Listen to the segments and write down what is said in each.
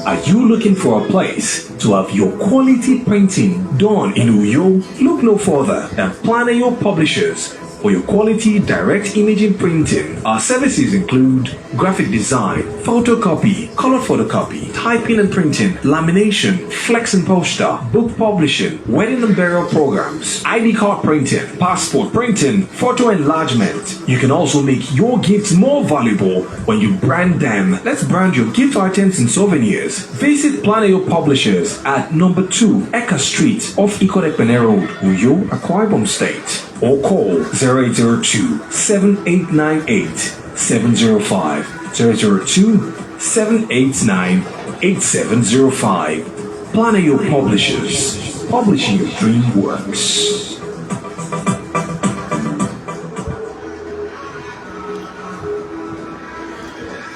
Are you looking for a place to have your quality printing done in Uyo? Look no further than Planeyo Publishers for your quality direct imaging printing. Our services include graphic design, photocopy, color photocopy, typing and printing, lamination, flex and poster, book publishing, wedding and burial programs, ID card printing, passport printing, photo enlargement. You can also make your gifts more valuable when you brand them. Let's brand your gift items and souvenirs. Visit Planeyo Publishers at number 2 Eka Street off Ikodekpene Road, Uyo, Akwa Ibom State. Or call 0802-7898-705, 002-789-8705. Planeyo Publishers, publishing your dream works.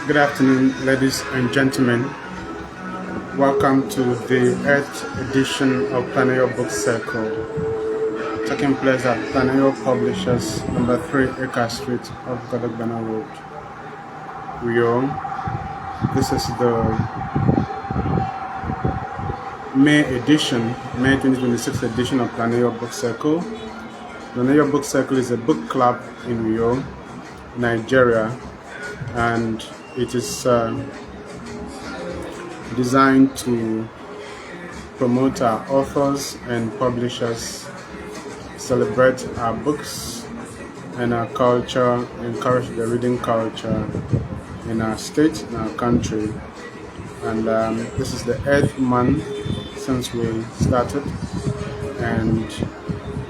Good afternoon, ladies and gentlemen. Welcome to the 8th edition of Planeyo Book Circle, taking place at Planeyo Publishers, number 3 Eka Street of Ikodekpene Road, Uyo. This is the May 2026 edition of Planeyo Book Circle. Planeyo Book Circle is a book club in Uyo, Nigeria, and it is designed to promote our authors and publishers, celebrate our books and our culture, encourage the reading culture in our state, in our country. And this is the 8th month since we started, and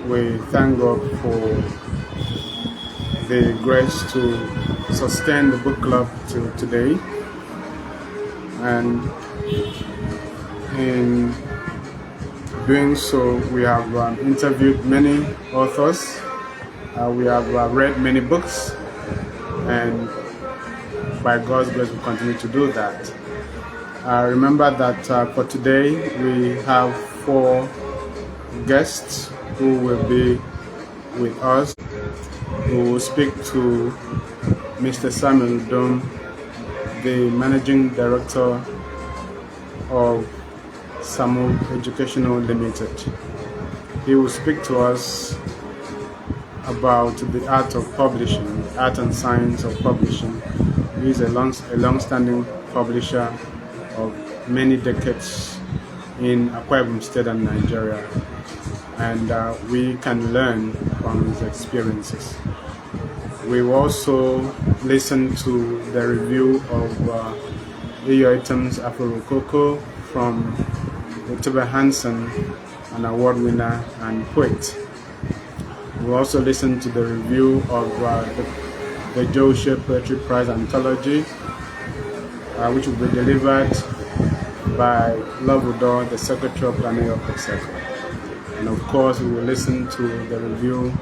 we thank God for the grace to sustain the book club till today. And in doing so, we have interviewed many authors, we have read many books, and by God's grace we continue to do that. Remember that for today we have 4 guests who will be with us. We will speak to Mr. Samuel Dom, the Managing Director of Samu Educational Limited. He will speak to us about the art of publishing, art and science of publishing. He is a long-standing publisher of many decades in Akwa Ibom State and Nigeria, and we can learn from his experiences. We will also listen to the review of Iyo Item's Afro-Rococo from Dr. Hansen, an award winner and poet. We'll also listen to the review of the Joe Shea Poetry Prize Anthology, which will be delivered by Lovudo, the Secretary of Planeyo Book Circle. And of course, we will listen to the review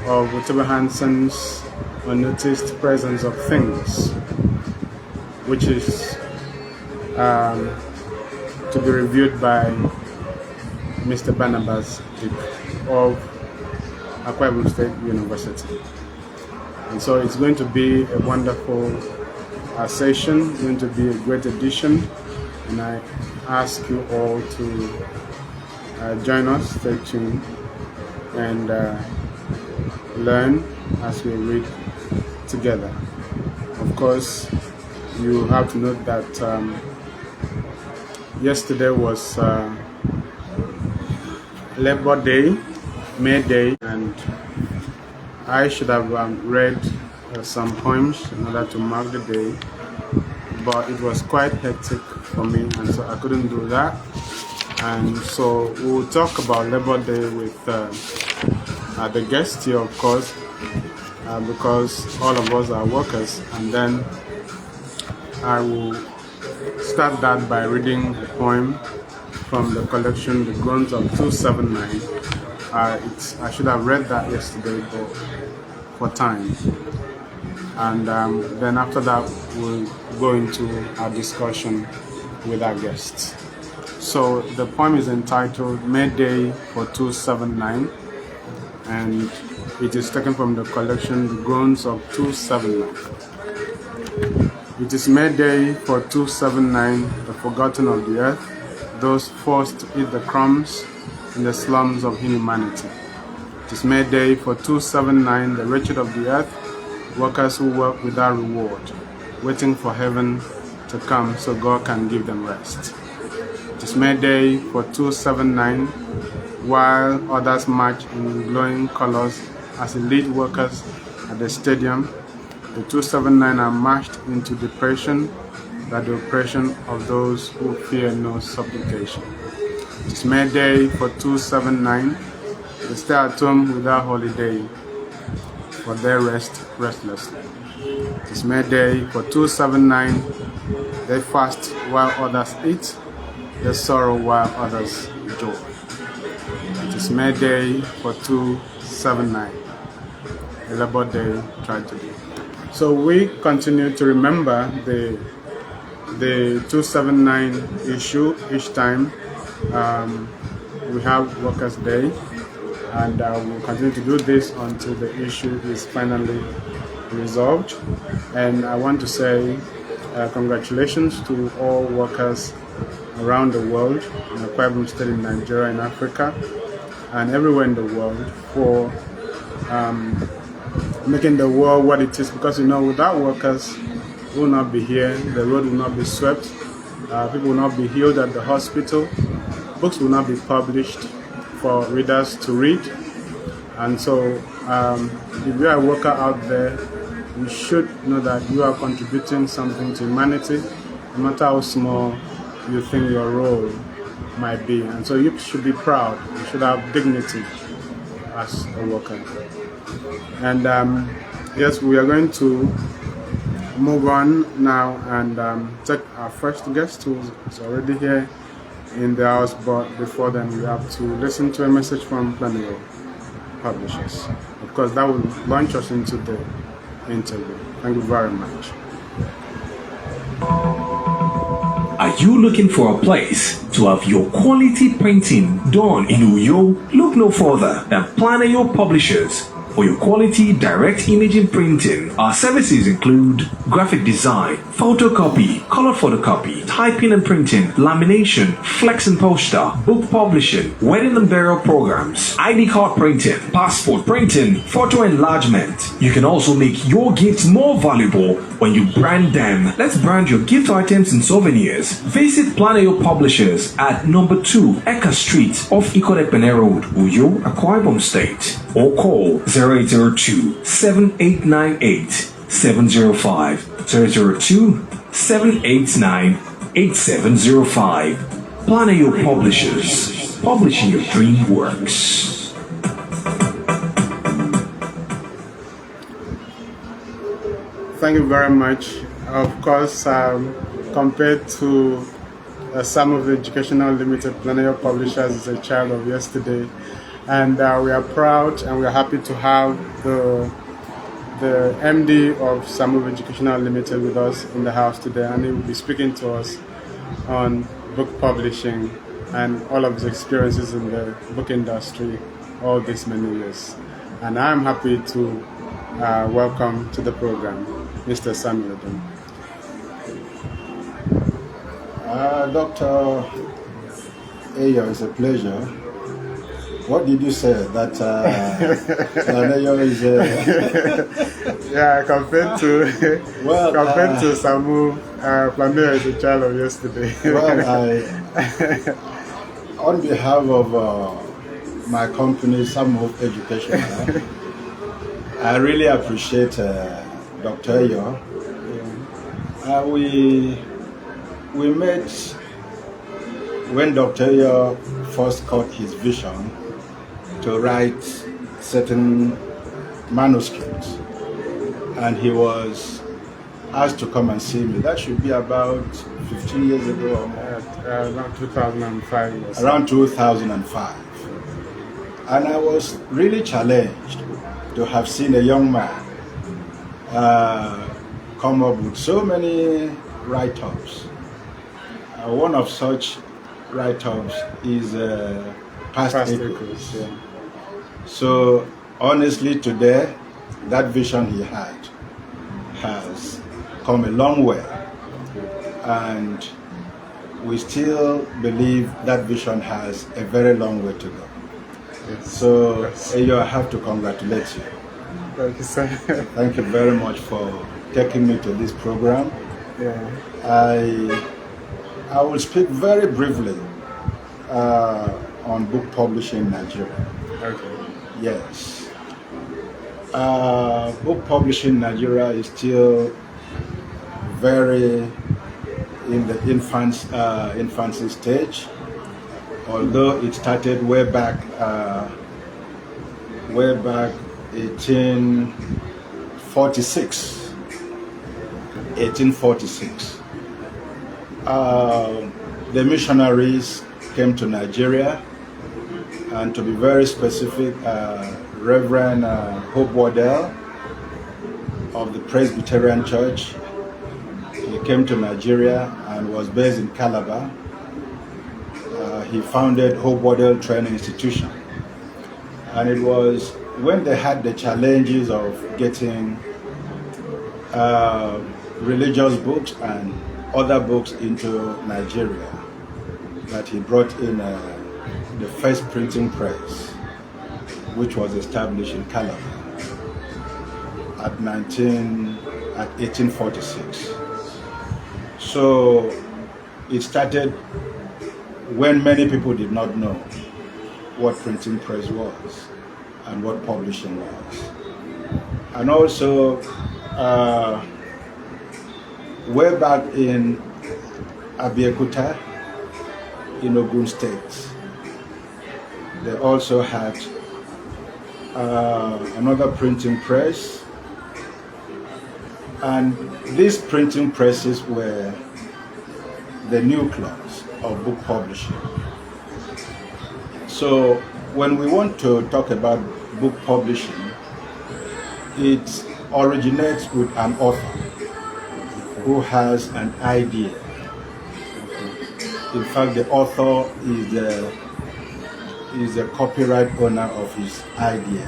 of Dr. Hansen's Unnoticed Presence of Things, which is to be reviewed by Mr. Barnabas Dick of Akwa Ibom State University. And so it's going to be a wonderful session, going to be a great edition, and I ask you all to join us, stay tuned, and learn as we read together. Of course, you have to note that yesterday was Labor Day, May Day, and I should have read some poems in order to mark the day, but it was quite hectic for me, and so I couldn't do that. And so we'll talk about Labor Day with the guest here, of course, because all of us are workers. And then I will start that by reading a poem from the collection The Groans of 279. I should have read that yesterday, but for time. And then after that, we'll go into our discussion with our guests. So the poem is entitled May Day for 279, and it is taken from the collection The Groans of 279. It is May Day for 279, the forgotten of the earth, those forced to eat the crumbs in the slums of inhumanity. It is May Day for 279, the wretched of the earth, workers who work without reward, waiting for heaven to come so God can give them rest. It is May Day for 279, while others march in glowing colors as elite workers at the stadium. The 279 are marched into depression by the oppression of those who fear no supplication. It is May Day for 279, they stay at home without holiday, for their rest restlessly. It is May Day for 279, they fast while others eat, they sorrow while others joy. It is May Day for 279, a Labor Day tragedy. So we continue to remember the 279 issue each time we have Workers' Day, and we'll continue to do this until the issue is finally resolved. And I want to say congratulations to all workers around the world, in Akwa Ibom State, in Nigeria, in Africa, and everywhere in the world for making the world what it is. Because without workers, we will not be here, the road will not be swept, people will not be healed at the hospital, books will not be published for readers to read. And so if you are a worker out there, you should know that you are contributing something to humanity, no matter how small you think your role might be. And so you should be proud, you should have dignity as a worker. And yes, we are going to move on now and take our first guest, who is already here in the house. But before then, we have to listen to a message from Planeyo Publishers. Of course, that will launch us into the interview. Thank you very much. Are you looking for a place to have your quality printing done in Uyo? Look no further than Planeyo Publishers. For your quality direct imaging printing, our services include graphic design, photocopy, color photocopy, typing and printing, lamination, flex and poster, book publishing, wedding and burial programs, ID card printing, passport printing, photo enlargement. You can also make your gifts more valuable when you brand them. Let's brand your gift items and souvenirs. Visit Planeyo Publishers at number 2 Eka Street off Ikodekpene Road, Uyo, Akwa Ibom State, or call 0802-7898-705, 002-789-8705. Planeyo Publishers, publishing your dream works. Thank you very much. Of course, compared to some of the Educational Limited, Planeyo Publishers is a child of yesterday. And we are proud and we are happy to have the MD of Samov Educational Limited with us in the house today, and he will be speaking to us on book publishing and all of his experiences in the book industry all these many years. And I'm happy to welcome to the program Mr. Samuel. Dr. Ayo, it's a pleasure. What did you say? That Planeyo is yeah, compared to Samu, Planeyo is a child of yesterday. Well, on behalf of my company, Samu Education, I really appreciate Dr. Ayo. We met when Dr. Ayo first caught his vision to write certain manuscripts, and he was asked to come and see me. That should be about 15 years ago or more. Around 2005. Yes. Around 2005. And I was really challenged to have seen a young man come up with so many write-ups. One of such write-ups is Past Echoes. Yeah. So honestly, today, that vision he had has come a long way, and we still believe that vision has a very long way to go. Yes. So, Yes. Eyo, I have to congratulate you. Thank you, sir. Thank you very much for taking me to this program. Yeah. I will speak very briefly on book publishing in Nigeria. Okay. Yes. Book publishing in Nigeria is still very in the infancy stage, although it started way back 1846. 1846. The missionaries came to Nigeria, and to be very specific, Reverend Hope Waddell of the Presbyterian Church, he came to Nigeria and was based in Calabar. He founded Hope Waddell Training Institution, and it was when they had the challenges of getting religious books and other books into Nigeria that he brought in the first printing press, which was established in Calabar at 1846. So it started when many people did not know what printing press was and what publishing was. And also, way back in Abeokuta, in Ogun State, they also had another printing press, and these printing presses were the nucleus of book publishing. So when we want to talk about book publishing, it originates with an author who has an idea. In fact, the author is the copyright owner of his idea.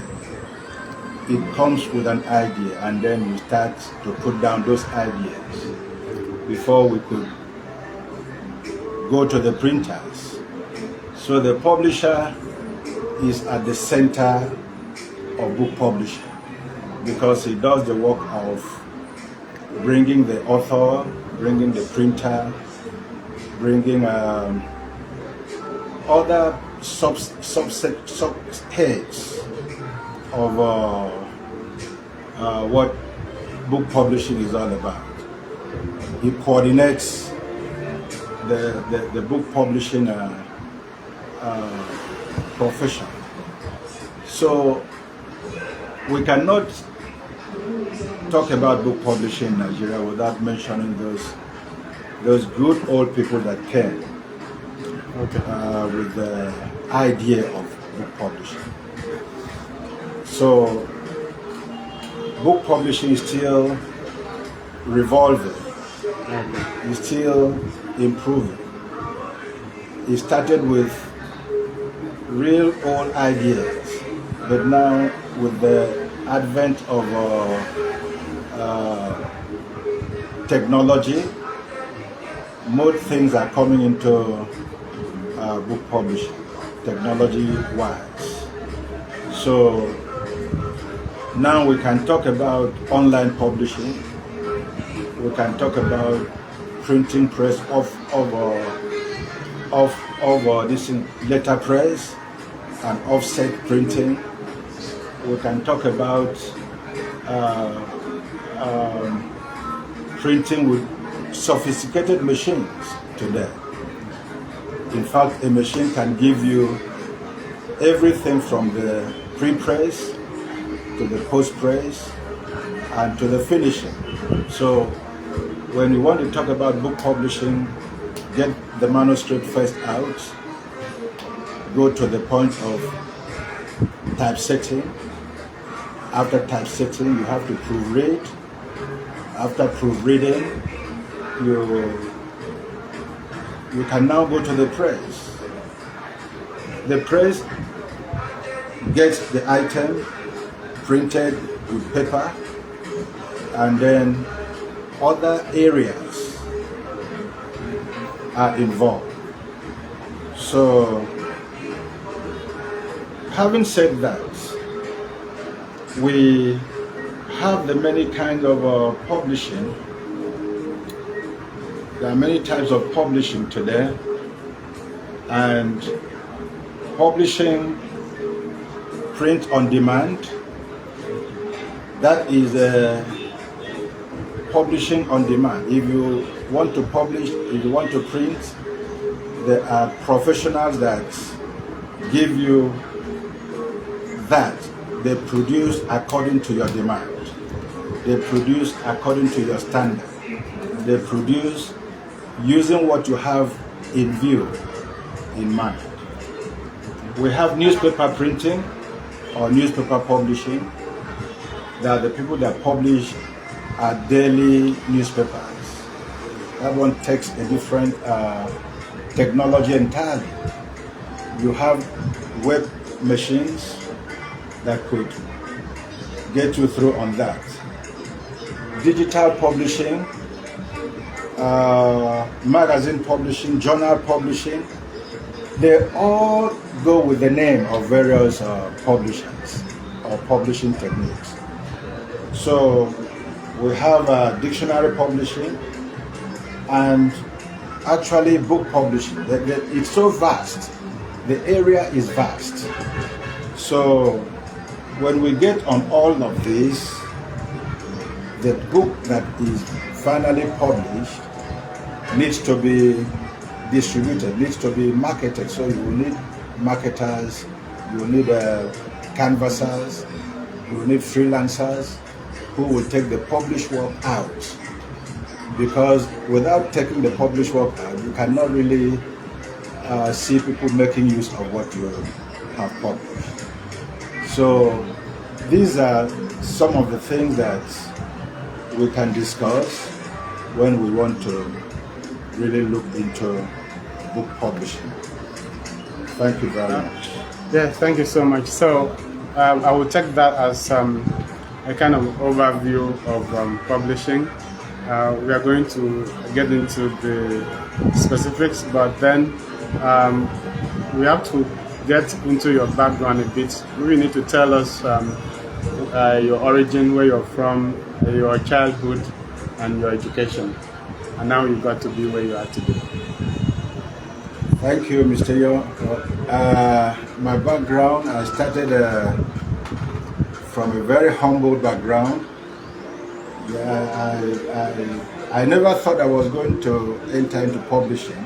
It comes with an idea, and then you start to put down those ideas before we could go to the printers. So the publisher is at the center of book publishing, because he does the work of bringing the author, bringing the printer, bringing other subheads of what book publishing is all about. He coordinates the book publishing profession. So we cannot talk about book publishing in Nigeria without mentioning those good old people that came with the idea of book publishing. So book publishing is still revolving, it's still improving. It started with real old ideas, but now with the advent of technology, more things are coming into book publishing, technology-wise. So now we can talk about online publishing. We can talk about printing press of this letterpress and offset printing. We can talk about printing with sophisticated machines today. In fact, a machine can give you everything from the pre-press to the post-press and to the finishing. So when you want to talk about book publishing, get the manuscript first out, go to the point of typesetting. After typesetting, you have to proofread. After proofreading, you can now go to the press. The press gets the item printed with paper, and then other areas are involved. So, having said that, we have the many kinds of publishing. There are many types of publishing today, and publishing print on demand, that is publishing on demand. If you want to publish, if you want to print, there are professionals that give you that. They produce according to your demand. They produce according to your standard. They produce using what you have in view, in mind. We have newspaper printing or newspaper publishing. There are the people that publish our daily newspapers. That one takes a different technology entirely. You have web machines that could get you through on that. Digital publishing, magazine publishing, journal publishing, they all go with the name of various publishers or publishing techniques. So we have dictionary publishing and actually book publishing. It's so vast. The area is vast. So when we get on all of this, the book that is finally published needs to be distributed, needs to be marketed. So you will need marketers, you will need canvassers, you will need freelancers who will take the published work out. Because without taking the published work out, you cannot really see people making use of what you have published. So these are some of the things that we can discuss when we want to really look into book publishing. Thank you very much. Yes, thank you so much. So I will take that as a kind of overview of publishing. We are going to get into the specifics, but then we have to get into your background a bit. You need to tell us your origin, where you're from, your childhood, and your education. And now you got to be where you are today. Thank you, Mr. Yo. My background, I started from a very humble background. I never thought I was going to enter into publishing.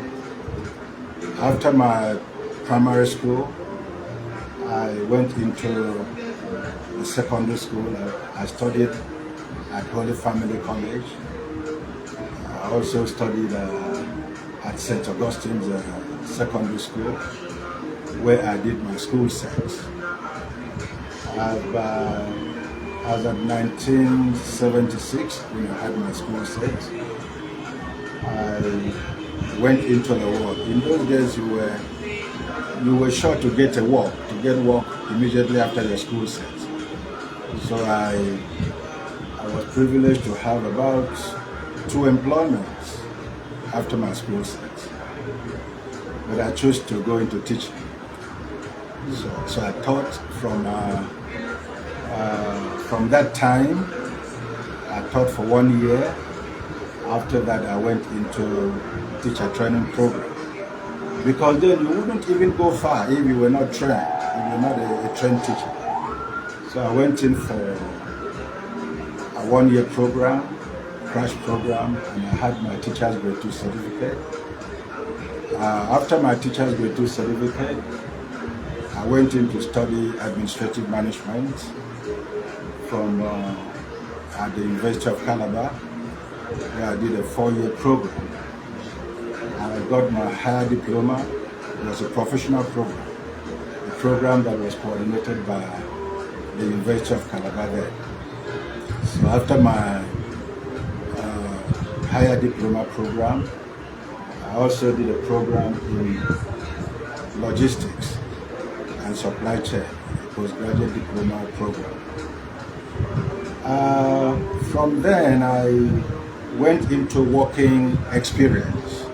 After my primary school, I went into the secondary school. I studied at Holy Family College. I also studied at St. Augustine's Secondary School, where I did my school set. As of 1976, when I had my school set, I went into the world. In those days, you were sure to get work immediately after your school set. So I was privileged to have about 2 employments after my school set. But I chose to go into teaching. So I taught from that time. I taught for 1 year. After that, I went into teacher training program. Because then you wouldn't even go far if you were not trained, if you're not a trained teacher. So I went in for a 1 year program, crash program, and I had my teacher's grade 2 certificate. After my teacher's grade 2 certificate, I went in to study administrative management from at the University of Calabar, where I did a 4-year program. I got my higher diploma. It was a professional program, a program that was coordinated by the University of Calabar there. So after my higher diploma program, I also did a program in logistics and supply chain, a postgraduate diploma program. From then, went into working experience,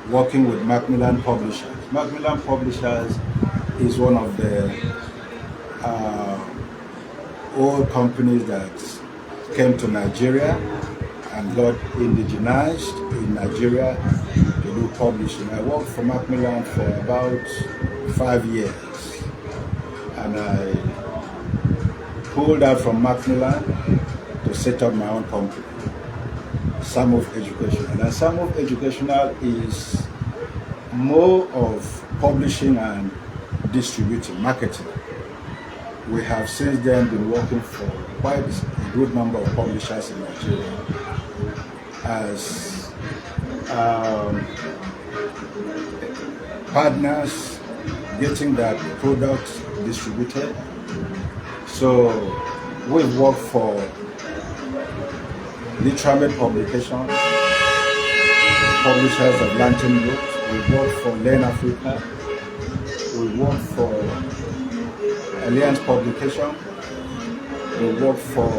working with Macmillan Publishers. Macmillan Publishers is one of the old companies that came to Nigeria and got indigenized in Nigeria to do publishing. I worked for Macmillan for about 5 years, and I pulled out from Macmillan to set up my own company, Samov Educational. And Samov Educational is more of publishing and distributing, marketing. We have since then been working for quite a good number of publishers in Nigeria as partners, getting their products distributed. So we've worked for Literamed Publications, publishers of Lantern Books. We've worked for Learn Africa. We've worked for Alliance Publication. We work for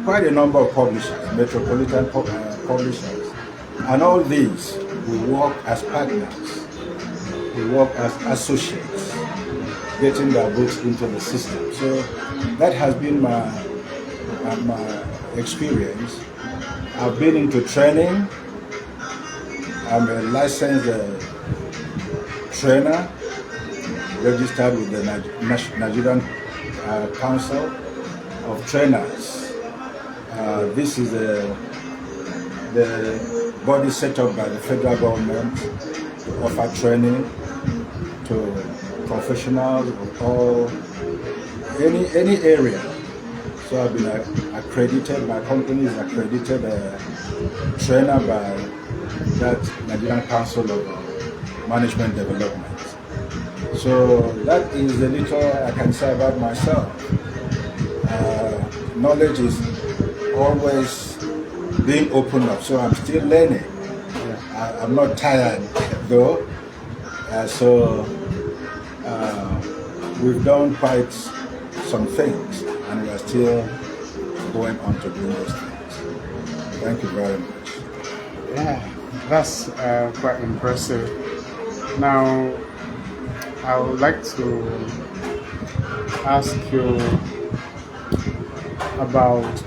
quite a number of publishers, metropolitan publishers. And all these, we work as partners. We work as associates, getting their books into the system. So that has been my experience. I've been into training. I'm a licensed trainer, registered with the Nigerian Council of Trainers. This is the body set up by the federal government to offer training to professionals of all, any area. So I've been accredited, my company is accredited trainer by that Nigerian Council of Management Development. So that is the little I can say about myself. Knowledge is always being opened up, so I'm still learning. I'm not tired though. We've done quite some things, and we are still going on to do those things. Thank you very much. Yeah, that's quite impressive. Now, I would like to ask you about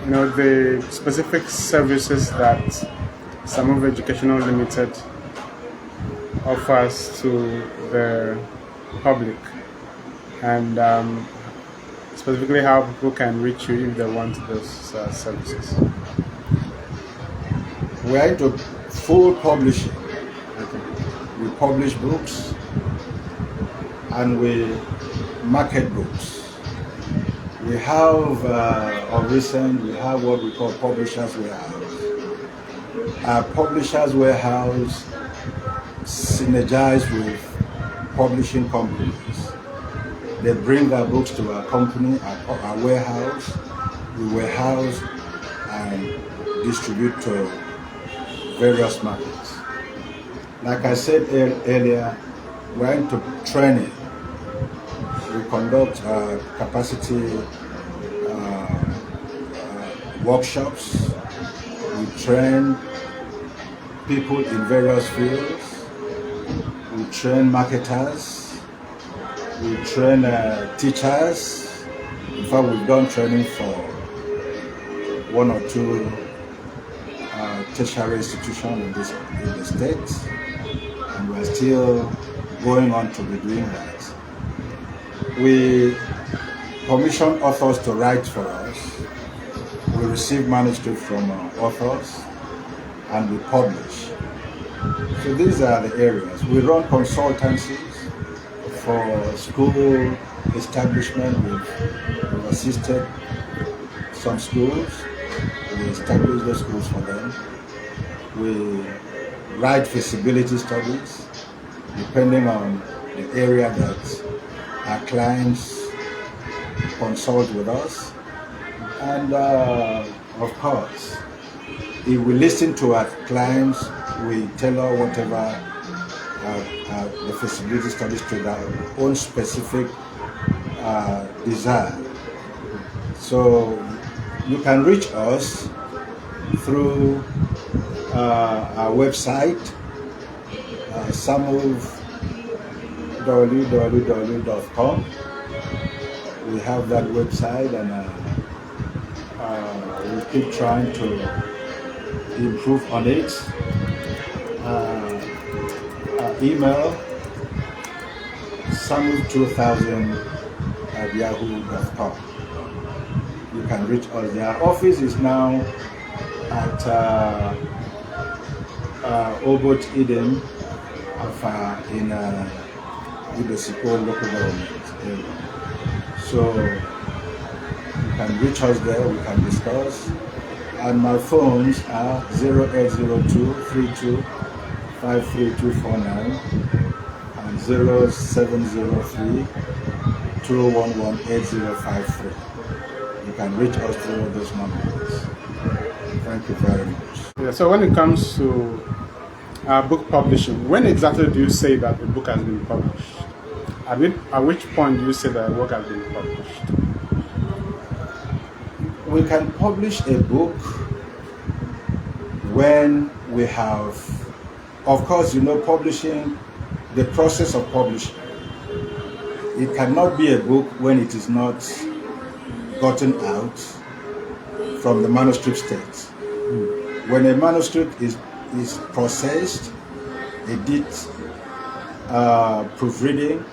the specific services that Samov Educational Limited offers to the public, and specifically how people can reach you if they want those services. We are into full publishing. We publish books and we market books. We have, of recent, we have what we call Publishers Warehouse. Our Publishers Warehouse synergize with publishing companies. They bring their books to our company, our warehouse. We warehouse and distribute to various markets. Like I said earlier, we're into training. We conduct capacity workshops. We train people in various fields. We train marketers. We train teachers. In fact, we've done training for 1 or 2 tertiary institutions in the States, and we're still going on to be doing that. We commission authors to write for us. We receive manuscripts from authors, and we publish. So these are the areas. We run consultancies for school establishment. We've assisted some schools. We establish those schools for them. We write feasibility studies depending on the area that our clients consult with us. And of course, if we listen to our clients, we tailor whatever the feasibility studies to their own specific desire. So You can reach us through our website, samov.com. We have that website, and we keep trying to improve on it. Email samov2000@yahoo.com. You can reach us there. Our office is now at Obot Eden in the Sipol local government area. So you can reach us there, we can discuss. And my phones are 0802 32 53249 and 0703 211 8053. You can reach us through those numbers. Thank you very much. Yeah, so when it comes to book publishing, when exactly do you say that the book has been published? At which point do you say that a work has been published? We can publish a book when we have, of course, publishing, the process of publishing. It cannot be a book when it is not gotten out from the manuscript state. When a manuscript is processed, edit, proofreading,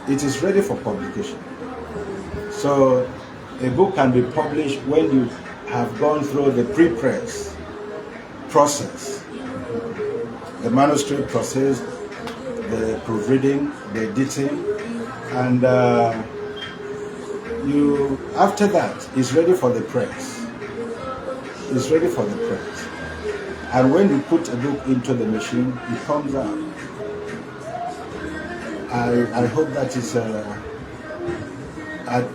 it is ready for publication. So a book can be published when you have gone through the pre-press process, the manuscript process, the proofreading, the editing, and after that it's ready for the press. It's ready for the press. And when you put a book into the machine, it comes out. I hope that is.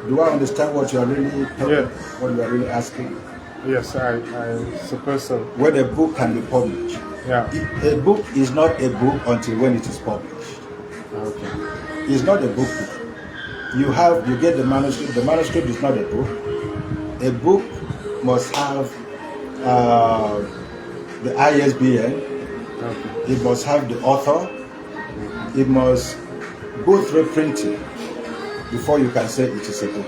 Do I understand what you are really what you are really asking? Yes, I suppose so. When a book can be published. Yeah. A book is not a book until when it is published. Okay. It's not a book. You get the manuscript. The manuscript is not a book. A book must have the ISBN. Okay. It must have the author. It must go through printing before you can say it is a book.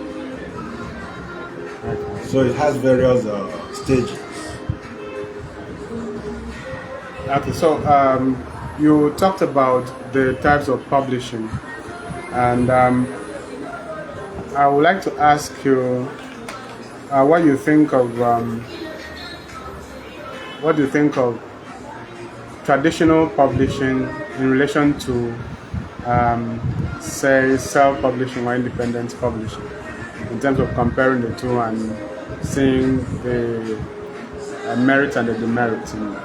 Okay. So it has various stages. Okay, so you talked about the types of publishing, and I would like to ask you what you think of traditional publishing in relation to say self-publishing or independent publishing, in terms of comparing the two and seeing the merits and the demerits in that.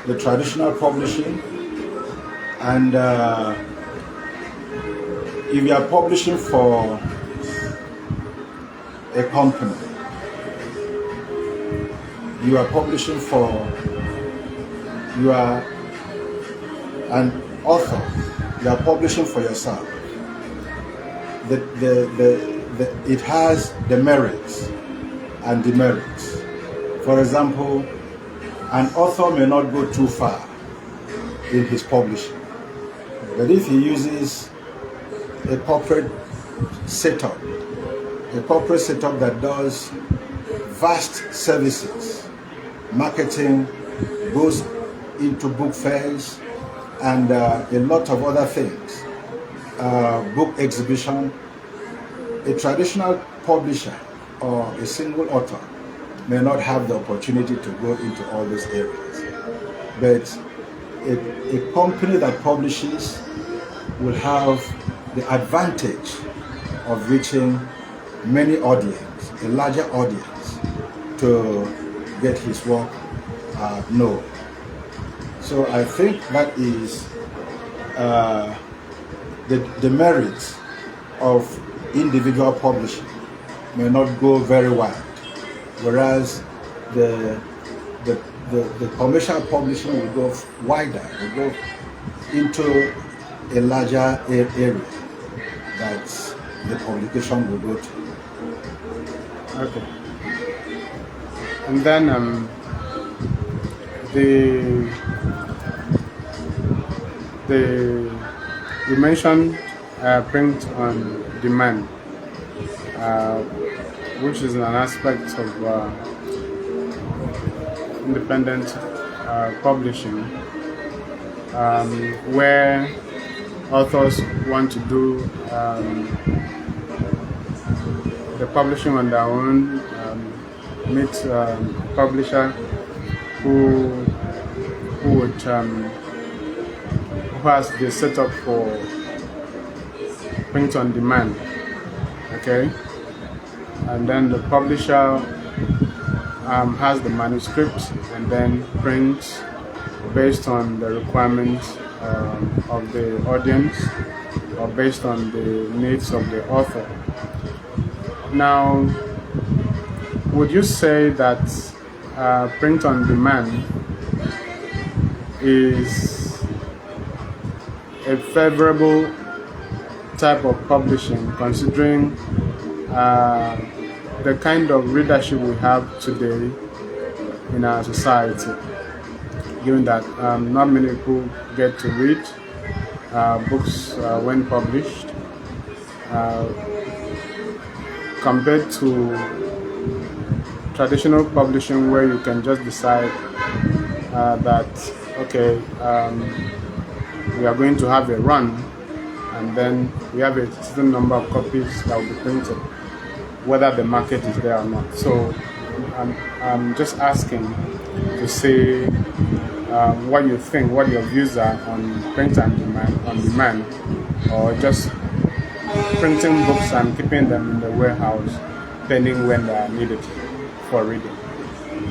The traditional publishing, and if you are publishing for a company, you are publishing you are an author, you are publishing for yourself. It has the merits and demerits. For example, an author may not go too far in his publishing, but if he uses a corporate setup that does vast services, marketing, goes into book fairs and a lot of other things, book exhibition, a traditional publisher or a single author may not have the opportunity to go into all these areas. But a company that publishes will have the advantage of reaching many audience, a larger audience, to get his work known. So I think that is the merits of individual publishing may not go very wide, whereas the commercial publishing will go wider, will go into a larger area that the publication will go to. Okay. And then the you mentioned print on demand, which is an aspect of independent publishing, where authors want to do the publishing on their own, meet a publisher who has the setup for print on demand. Okay, and then the publisher has the manuscript and then prints based on the requirements of the audience or based on the needs of the author. Now, would you say that print on demand is a favorable type of publishing, considering the kind of readership we have today in our society, given that not many people get to read books when published, compared to traditional publishing, where you can just decide that, okay, we are going to have a run, and then we have a certain number of copies that will be printed, whether the market is there or not. So I'm just asking to see what you think, what your views are on print on demand, or just printing books and keeping them in the warehouse pending when they are needed for reading.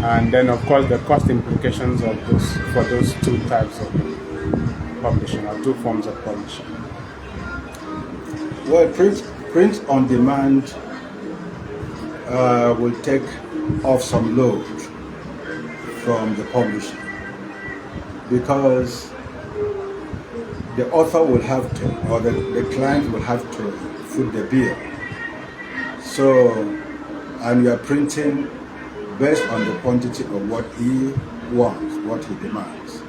And then, of course, the cost implications of this for those two types of publishing, or two forms of publishing. Well, print on demand will take off some load from the publisher, because the author will have to, or the client will have to foot the bill. So, and you are printing based on the quantity of what he wants, what he demands.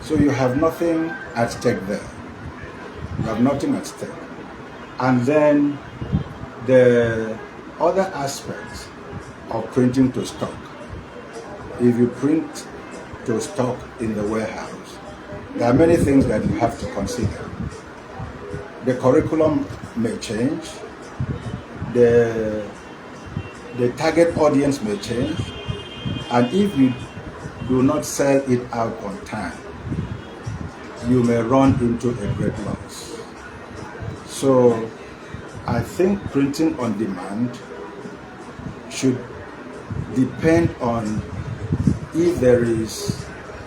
So you have nothing at stake there. You have nothing at stake. And then the other aspects of printing to stock. If you print to stock in the warehouse, there are many things that you have to consider. The curriculum may change, the target audience may change, and if you do not sell it out on time, you may run into a great loss. So I think printing on demand should depend on if there is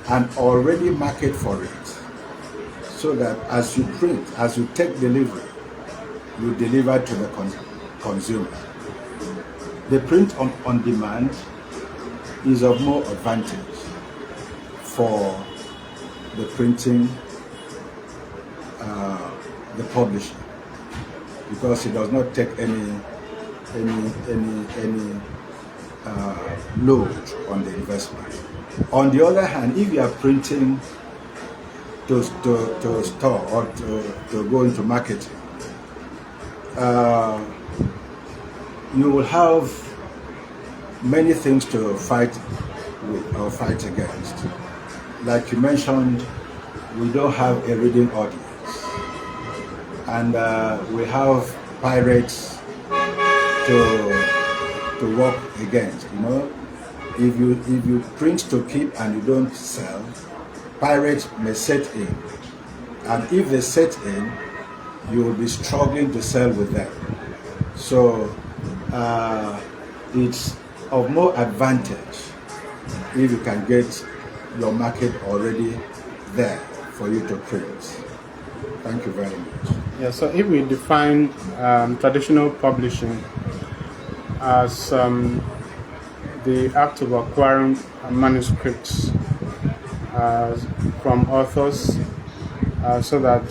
an already market for it, so that as you print, as you take delivery, you deliver to the consumer. The print on demand is of more advantage for the printing, the publishing, because it does not take any load on the investment. On the other hand, if you are printing to store or to go into marketing, you will have many things to fight with or fight against. Like you mentioned, we don't have a reading audience, and we have pirates to work against. You know, if you print to keep and you don't sell, pirates may set in, and if they set in, you will be struggling to sell with them. So it's of more advantage if you can get your market already there for you to print. Thank you very much. Yeah, so if we define traditional publishing as the act of acquiring manuscripts from authors, so that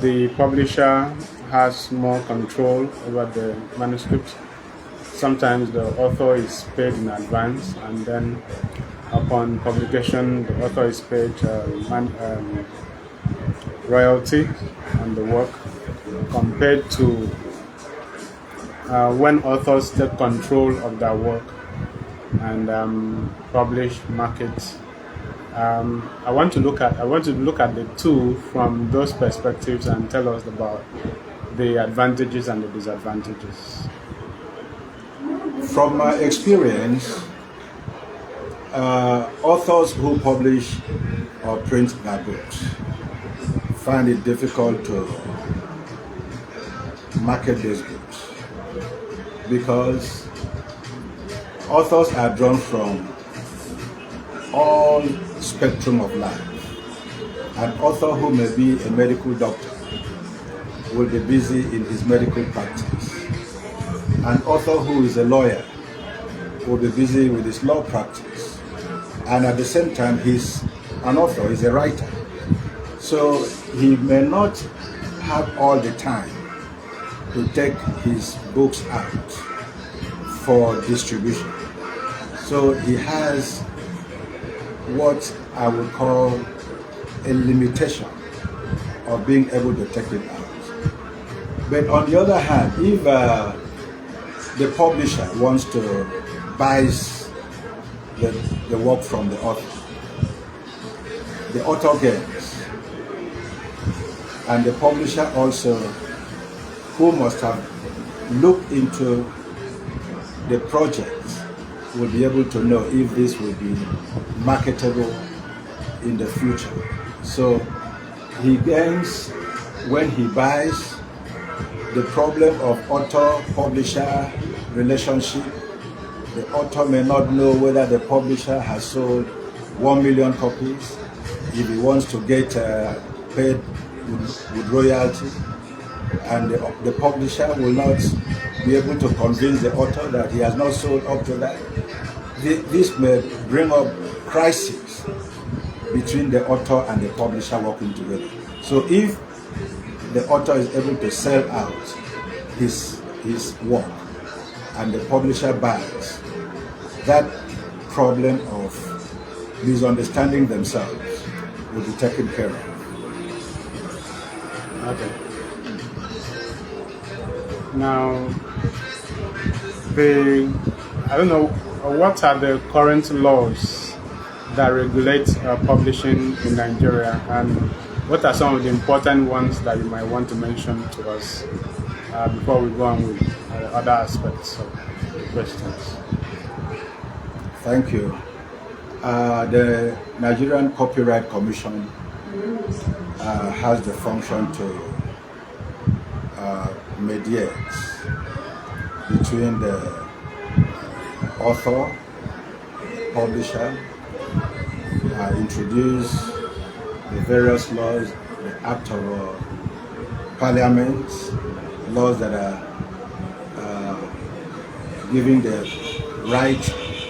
the publisher has more control over the manuscript, sometimes the author is paid in advance, and then upon publication, the author is paid royalty on the work, compared to when authors take control of their work and publish, market. I want to look at the two from those perspectives and tell us about the advantages and the disadvantages. From my experience, authors who publish or print their books find it difficult to market these books because authors are drawn from all spectrum of life. An author who may be a medical doctor will be busy in his medical practice. An author who is a lawyer will be busy with his law practice. And at the same time, he's an author, he's a writer. So he may not have all the time to take his books out for distribution. So he has what I would call a limitation of being able to take it out. But on the other hand, if the publisher wants to buy the work from the author gains, and the publisher also, who must have looked into the project, will be able to know if this will be marketable in the future. So he gains when he buys. The problem of author-publisher relationship, the author may not know whether the publisher has sold 1 million copies, if he wants to get paid with royalty, and the publisher will not be able to convince the author that he has not sold up to that. This may bring up crisis between the author and the publisher working together. So if the author is able to sell out his work and the publisher buys, that problem of misunderstanding themselves will be taken care of. Okay. Now, I don't know, what are the current laws that regulate publishing in Nigeria, and what are some of the important ones that you might want to mention to us before we go on with other aspects of the questions? Thank you. The Nigerian Copyright Commission has the function to mediate between the author, publisher, introduce the various laws, the Act of Parliament, laws that are giving the right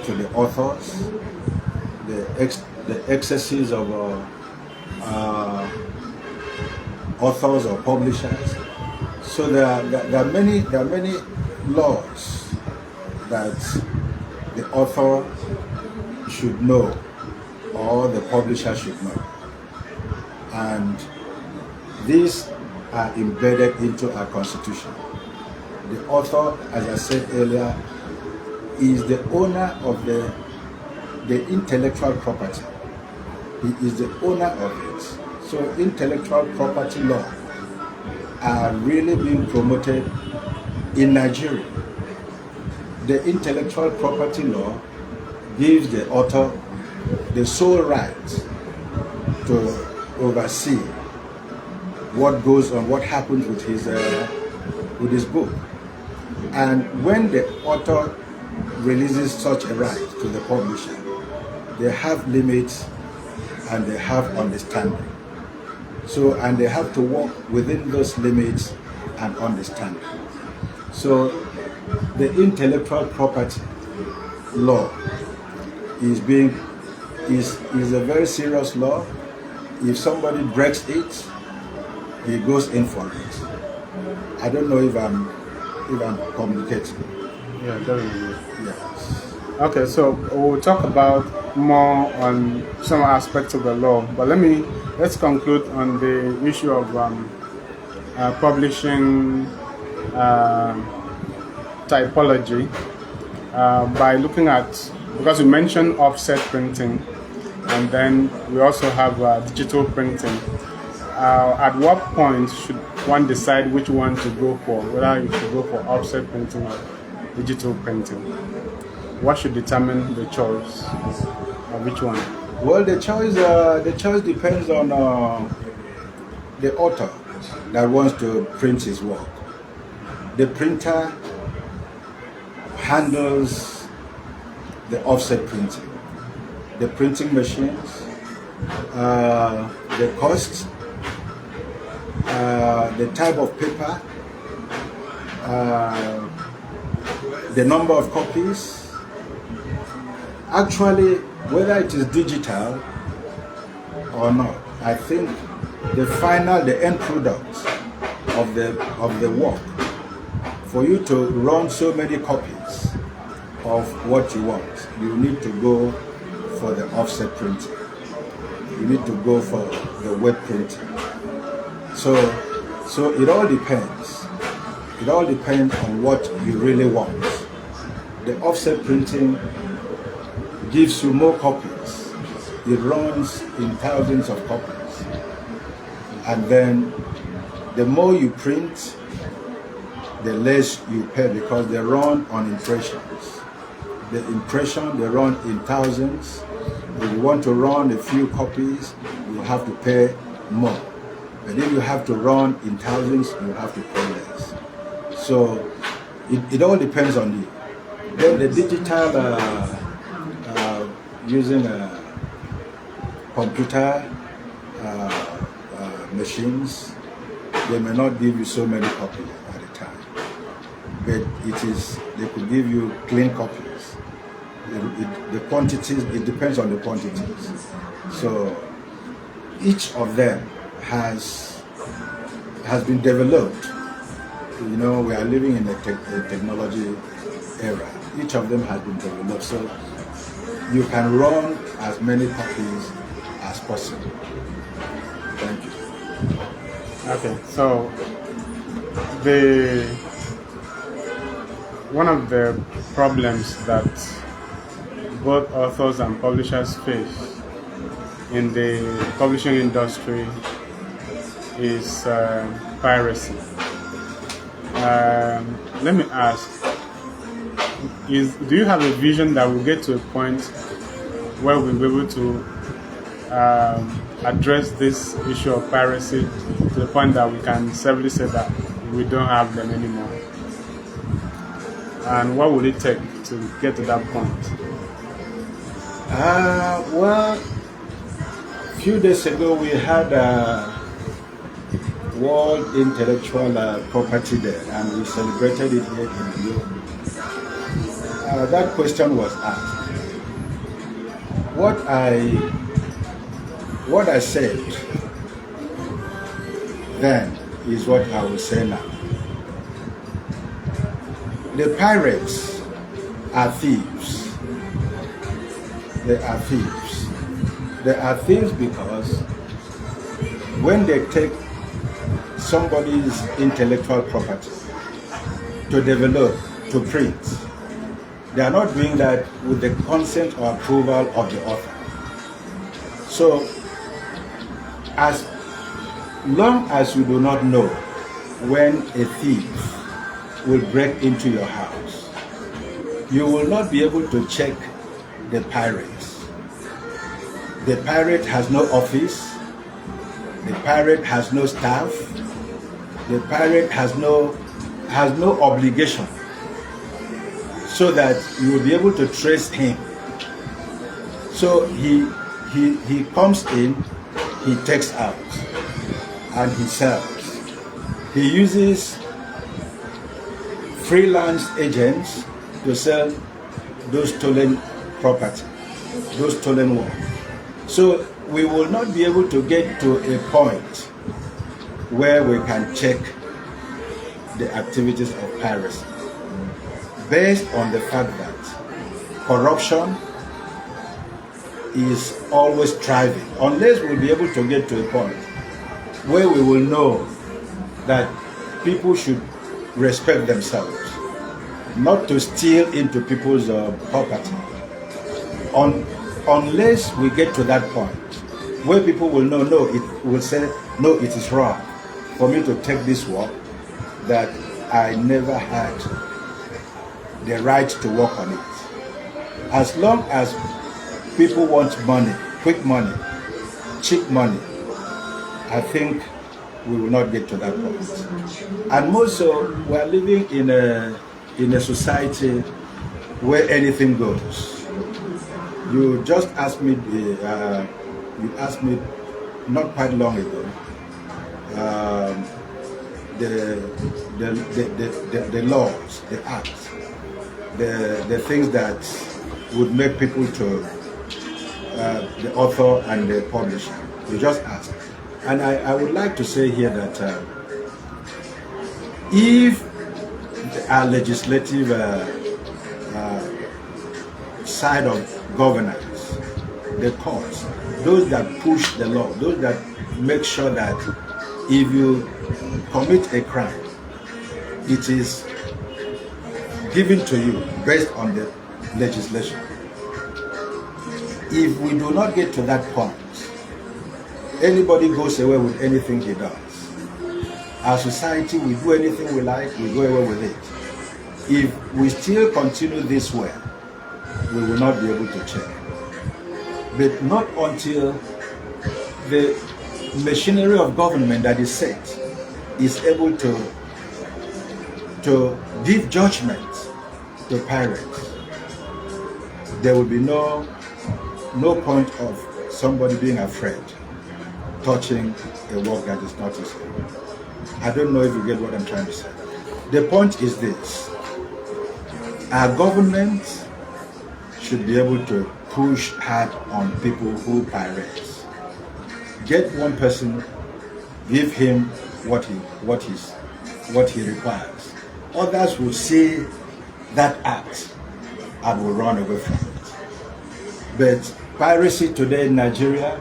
to the authors, the excesses of authors or publishers. So there are many laws that the author should know or the publisher should know, and these are embedded into our constitution. The author, as I said earlier, is the owner of the intellectual property. He is the owner of it. So intellectual property law are really being promoted in Nigeria. The intellectual property law gives the author the sole right to oversee what goes on, what happens with his book. And when the author releases such a right to the publisher, they have limits and they have understanding. So, and they have to work within those limits and understanding. So, the intellectual property law is a very serious law. If somebody breaks it, he goes in for it. I don't know if I'm communicating. Yeah, definitely. Yes. Okay, so we'll talk about more on some aspects of the law, but let's conclude on the issue of publishing typology by looking at, because you mentioned offset printing, and then we also have digital printing. At what point should one decide which one to go for, whether you should go for offset printing or digital printing? What should determine the choice of which one? Well, the choice depends on the author that wants to print his work. The printer handles the offset printing, the printing machines, the cost, the type of paper, the number of copies. Actually, whether it is digital or not, I think the end product of the work, for you to run so many copies of what you want, you need to go for the offset printing. You need to go for the web printing. So it all depends. It all depends on what you really want. The offset printing gives you more copies. It runs in thousands of copies. And then the more you print, the less you pay, because they run on impressions. The impression, they run in thousands. If you want to run a few copies, you have to pay more. But if you have to run in thousands, you have to pay less. So it all depends on you. Then the digital, using computer machines, they may not give you so many copies at a time, but they could give you clean copies. The quantities, it depends on the quantities. So each of them has been developed. You know, we are living in a technology era. Each of them has been developed, so you can run as many copies as possible. Thank you. Okay, so one of the problems that both authors and publishers face in the publishing industry is piracy. Let me ask, do you have a vision that will get to a point where we'll be able to address this issue of piracy to the point that we can safely say that we don't have them anymore? And what will it take to get to that point? Well, a few days ago we had World Intellectual Property Day, and we celebrated it here in New York. That question was asked. What I said then is what I will say now. The pirates are thieves. They are thieves. They are thieves because when they take somebody's intellectual property to develop, to print, they are not doing that with the consent or approval of the author. So, as long as you do not know when a thief will break into your house, you will not be able to check the pirates. The pirate has no office. The pirate has no staff. The pirate has no obligation, so that you will be able to trace him. So he comes in, he takes out, and he sells. He uses freelance agents to sell those stolen property, those stolen work. So we will not be able to get to a point where we can check the activities of piracy. based on the fact that corruption is always thriving. Unless we'll be able to get to a point where we will know that people should respect themselves, not to steal into people's property. Unless we get to that point where people will know, no, it will say, no, it is wrong for me to take this work that I never had the right to work on it. As long as people want money, quick money, cheap money, I think we will not get to that point. And more so, we are living in a society where anything goes. You just asked me, not quite long ago, the laws, the acts, the things that would make people to the author and the publisher. You just asked. And I would like to say here that if our legislative side of governance, the courts, those that push the law, those that make sure that if you commit a crime, it is given to you based on the legislation. If we do not get to that point, anybody goes away with anything he does. Our society, we do anything we like, we go away with it. If we still continue this way, we will not be able to change. But not until the machinery of government that is set is able to give judgment to pirates, there will be no point of somebody being afraid touching a work that is not his own. I don't know if you get what I'm trying to say. The point is this: our government should be able to push hard on people who pirate. Get one person, give him what he requires. Others will see that act and will run away from it. But piracy today in Nigeria,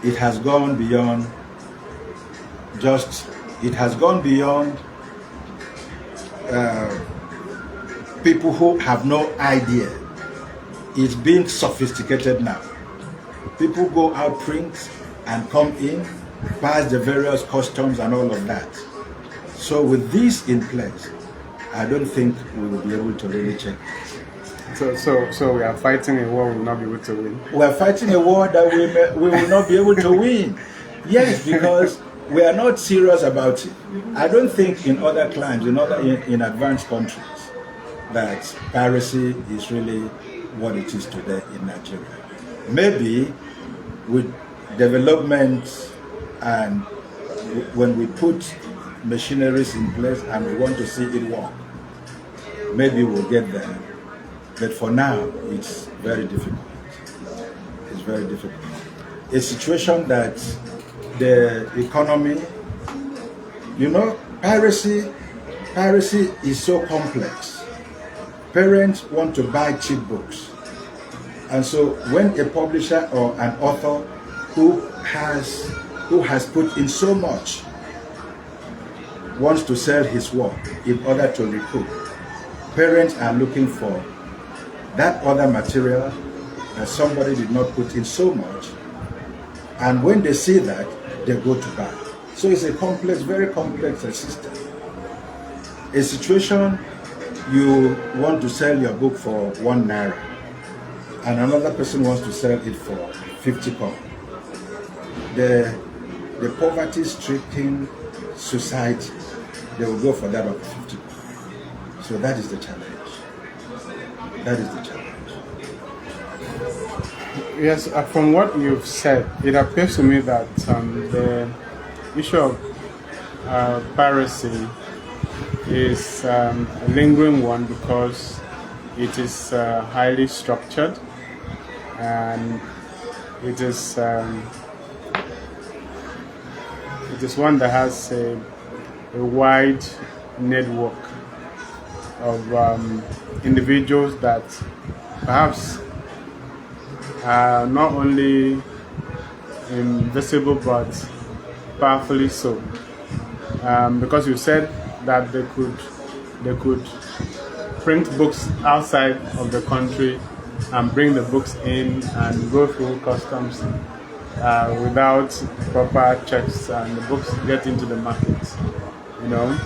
it has gone beyond people who have no idea. It's being sophisticated now. People go out, print, and come in, pass the various customs and all of that. So with this in place, I don't think we will be able to really check it. So we are fighting a war we will not be able to win. We are fighting a war that we will not be able to win. Yes, because we are not serious about it. I don't think in other climes, in advanced countries, that piracy is really what it is today in Nigeria. Maybe with development and when we put machineries in place and we want to see it work, maybe we'll get there. But for now, it's very difficult. It's very difficult. A situation that the economy, piracy is so complex. Parents want to buy cheap books. And so when a publisher or an author who has put in so much wants to sell his work in order to recoup, parents are looking for that other material that somebody did not put in so much, and when they see that, they go to buy. So it's a complex, very complex system. A situation, you want to sell your book for 1 naira, and another person wants to sell it for 50 kobo. The poverty-stricken society, they will go for that of 50 kobo. So that is the challenge. That is the challenge. Yes, from what you've said, it appears to me that the issue of piracy is a lingering one because it is highly structured and it is one that has a wide network. of individuals that perhaps are not only invisible but powerfully so. Because you said that they could print books outside of the country and bring the books in and go through customs without proper checks, and the books get into the market. You know,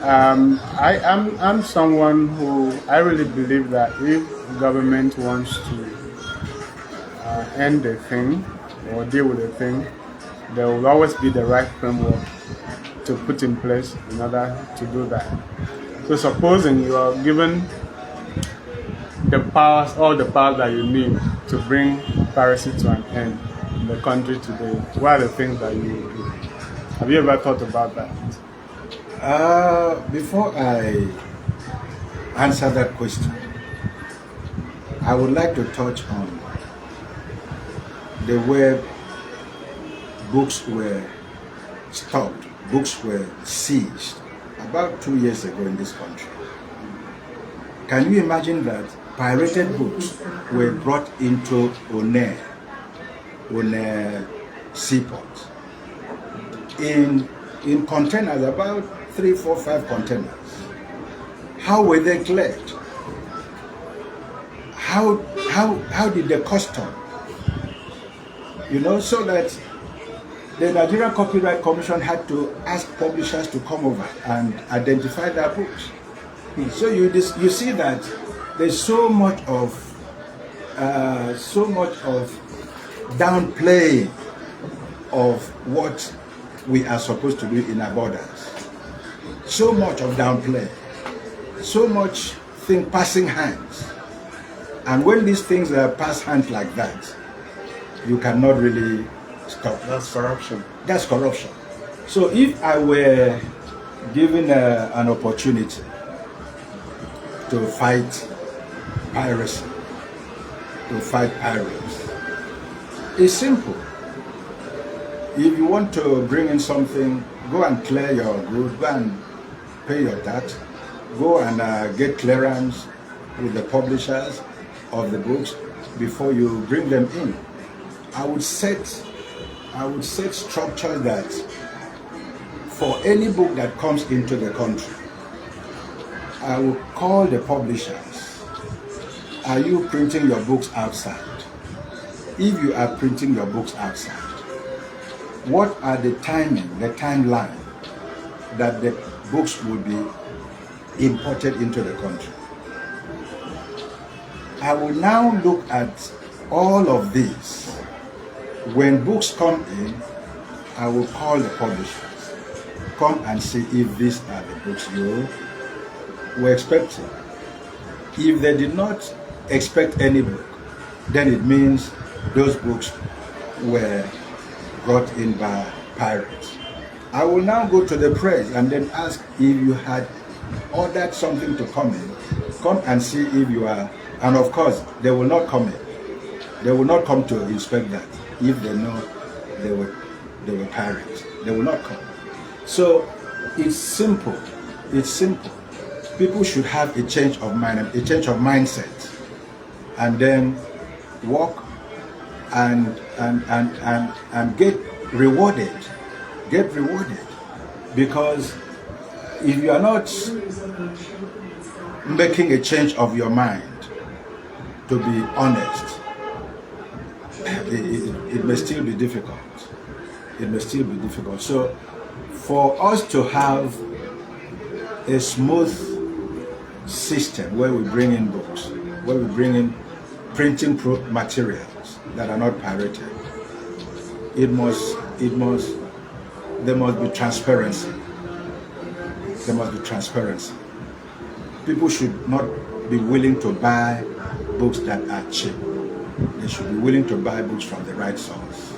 I'm someone who I really believe that if government wants to end a thing or deal with a thing, there will always be the right framework to put in place in order to do that. So supposing you are given all the powers that you need to bring piracy to an end in the country today, what are the things that you will do? Have you ever thought about that? Before I answer that question, I would like to touch on the way books were stopped, books were seized about 2 years ago in this country. Can you imagine that pirated books were brought into One seaport in containers, about 3, 4, 5 containers? How were they cleared? How did the custom, so that the Nigerian Copyright Commission had to ask publishers to come over and identify their books. So you see that there's so much of downplaying of what we are supposed to do in our borders. So much of downplay, so much thing passing hands. And when these things are passed hands like that, you cannot really stop. That's corruption. That's corruption. So if I were given an opportunity to fight piracy, to fight pirates, it's simple. If you want to bring in something, go and clear your goods, go and pay your tax, go and get clearance with the publishers of the books before you bring them in. I would set structure that for any book that comes into the country, I will call the publishers. Are you printing your books outside? If you are printing your books outside, what are the timeline that the books will be imported into the country? I will now look at all of these. When books come in, I will call the publishers. Come and see if these are the books you were expecting. If they did not expect any book, then it means those books were brought in by pirates. I will now go to the press and then ask if you had ordered something to come in. Come and see if you are, and of course, they will not come in. They will not come to inspect that if they know they were pirates. They will not come. So it's simple. It's simple. People should have a change of mind, a change of mindset, and then work and get rewarded. Get rewarded. Because if you are not making a change of your mind, to be honest, it may still be difficult. It may still be difficult. So for us to have a smooth system where we bring in books, where we bring in printing materials that are not pirated, there must be transparency. There must be transparency. People should not be willing to buy books that are cheap. They should be willing to buy books from the right source.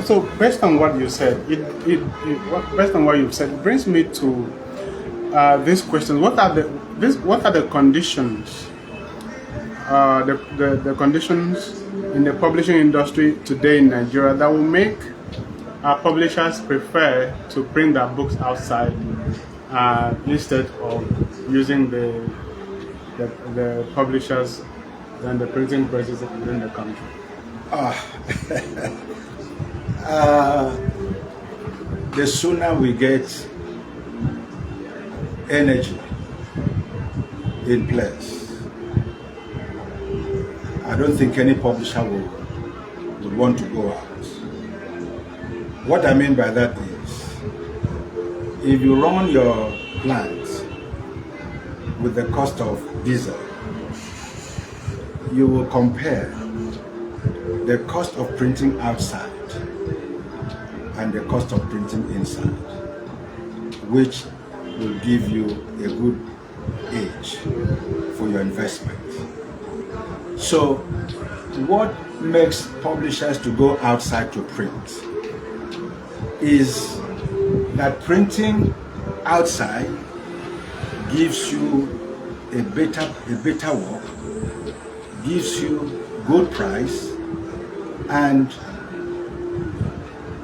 So based on what you said, based on what you've said, it brings me to this question: What are the conditions? The conditions in the publishing industry today in Nigeria that will make our publishers prefer to print their books outside instead of using the publishers and the printing presses within the country? The sooner we get energy in place, I don't think any publisher would want to go out. What I mean by that is, if you run your plant with the cost of diesel, you will compare the cost of printing outside and the cost of printing inside, which will give you a good edge for your investment. So what makes publishers to go outside to print is that printing outside gives you a better work, gives you good price, and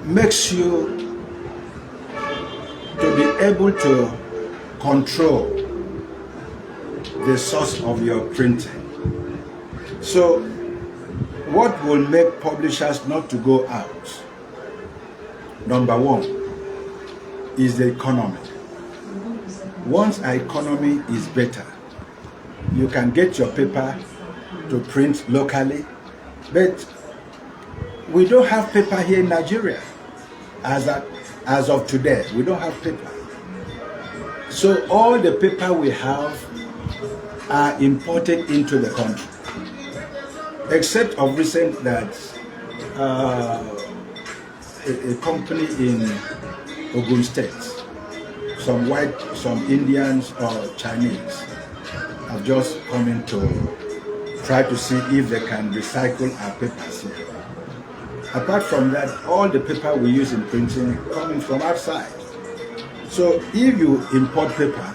makes you to be able to control the source of your printing. So what will make publishers not to go out? Number one is the economy. Once our economy is better, you can get your paper to print locally, but we don't have paper here in Nigeria. As of today, we don't have paper. So all the paper we have are imported into the country, except of recent that a company in Ogun State, some Indians or Chinese have just come in to try to see if they can recycle our papers here. Apart from that, all the paper we use in printing coming from outside. So if you import paper,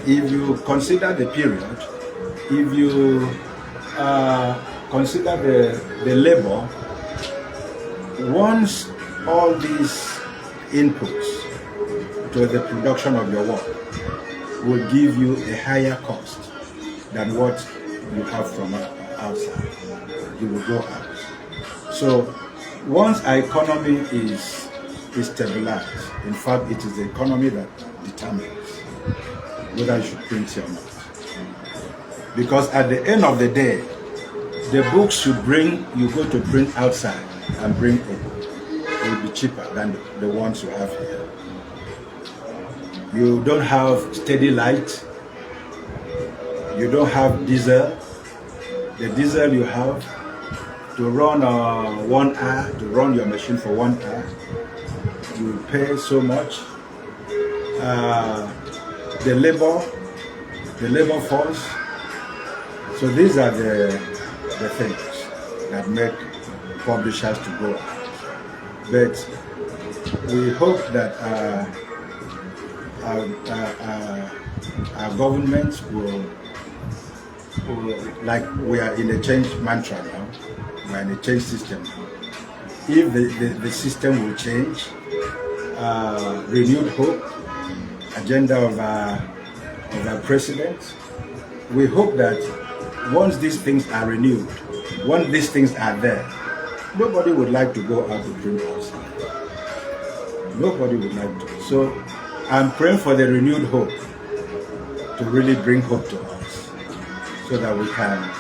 if you consider the period, if you consider the labor, once all these inputs to the production of your work will give you a higher cost than what you have from outside, you will go out. So once our economy is stabilized, in fact, it is the economy that determines whether you should print or not. Because at the end of the day, the books you go to print outside and bring in will be cheaper than the ones you have here. You don't have steady light. You don't have diesel. The diesel you have to run 1 hour, to run your machine for 1 hour, you pay so much. The labor force. So these are the things that make publishers to go out. But we hope that our government will, like we are in a change mantra now, we are in a change system now. If the system will change, renewed hope, agenda of our president, we hope that once these things are renewed, once these things are there, nobody would like to go out to print outside. Nobody would like to. So I'm praying for the renewed hope to really bring hope to us, so that we can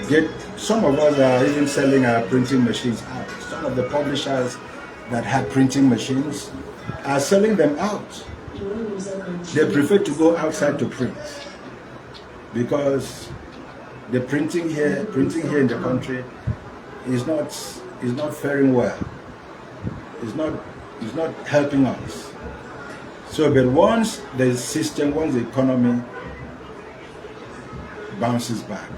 get, some of us are even selling our printing machines out. Some of the publishers that have printing machines are selling them out. They prefer to go outside to print, because the printing here in the country is not faring well. It's not helping us. So, but once the system, once the economy bounces back,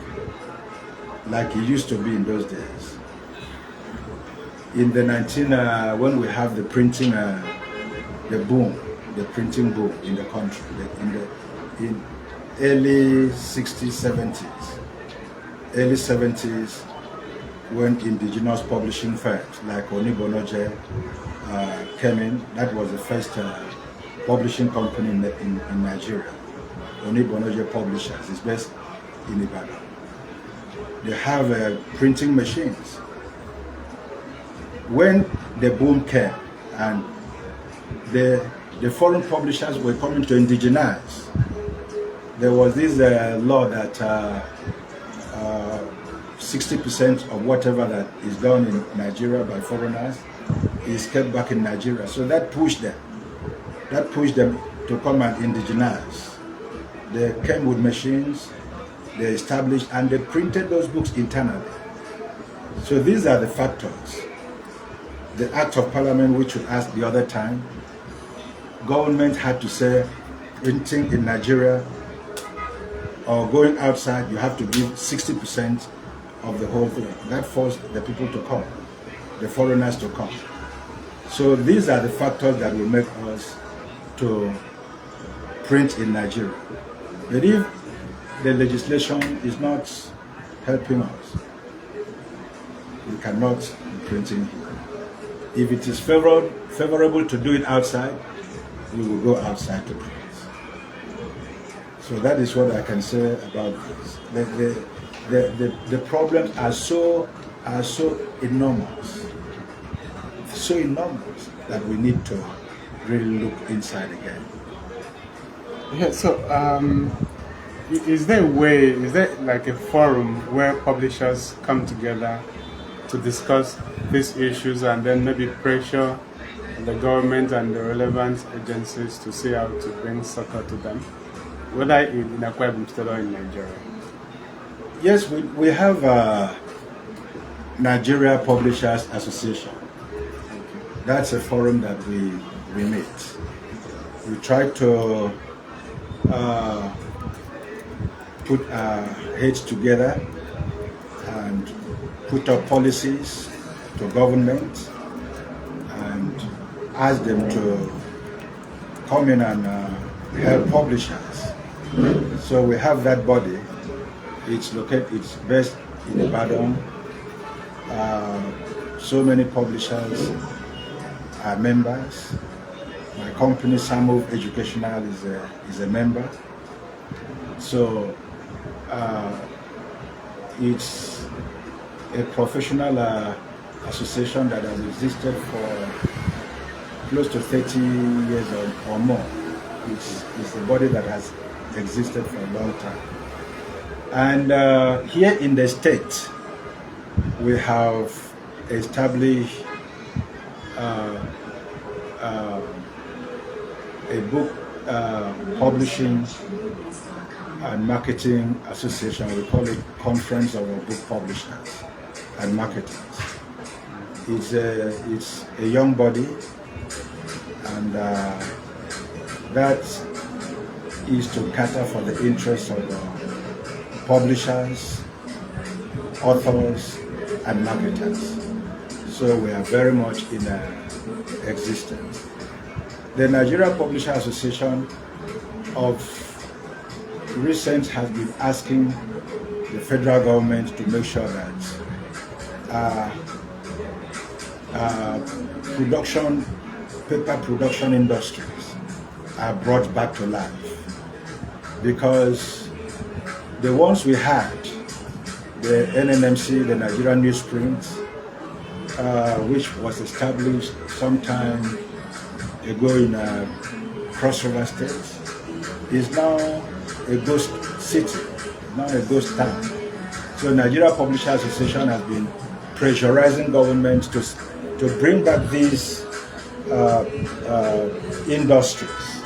like it used to be in those days, in the when we have the printing, the printing boom in the country, in early 60s, 70s, when indigenous publishing firms like Onibonoje came in. That was the first publishing company in Nigeria. Onibonoje Publishers is based in Ibadan. They have printing machines. When the boom came and the foreign publishers were coming to indigenize, there was this law that 60% of whatever that is done in Nigeria by foreigners is kept back in Nigeria. So that pushed them. That pushed them to come and indigenize. They came with machines, they established, and they printed those books internally. So these are the factors. The Act of Parliament, which we asked the other time, government had to say, printing in Nigeria or going outside, you have to give 60% of the whole thing. That forced the people to come, the foreigners to come. So these are the factors that will make us to print in Nigeria. But if the legislation is not helping us, we cannot be printing here. If it is favorable to do it outside, we will go outside to print. So that is what I can say about this. The problems are so enormous that we need to really look inside again. Yeah, so is there like a forum where publishers come together to discuss these issues and then maybe pressure the government and the relevant agencies to see how to bring succor to them, whether in Akwa Ibom State or in Nigeria? Yes, we have Nigeria Publishers Association. That's a forum that we meet. We try to put our heads together and put up policies to government and ask them to come in and help publishers. So we have that body. It's based in Ibadan. So many publishers are members. My company, Samov Educational, is a member. So it's a professional association that has existed for close to 30 years or more. It's a body that has existed for a long time. And here in the state, we have established a book publishing and marketing association. We call it Conference of Book Publishers and Marketers. It's a young body, and that is to cater for the interests of publishers, authors, and marketers. So we are very much in existence. The Nigeria Publisher Association of recent has been asking the federal government to make sure that paper production industries are brought back to life, because the ones we had, the NNMC, the Nigerian Newsprint, which was established sometime ago in Cross River State, is now a ghost city, now a ghost town. So Nigeria Publisher Association has been pressurizing government to bring back these industries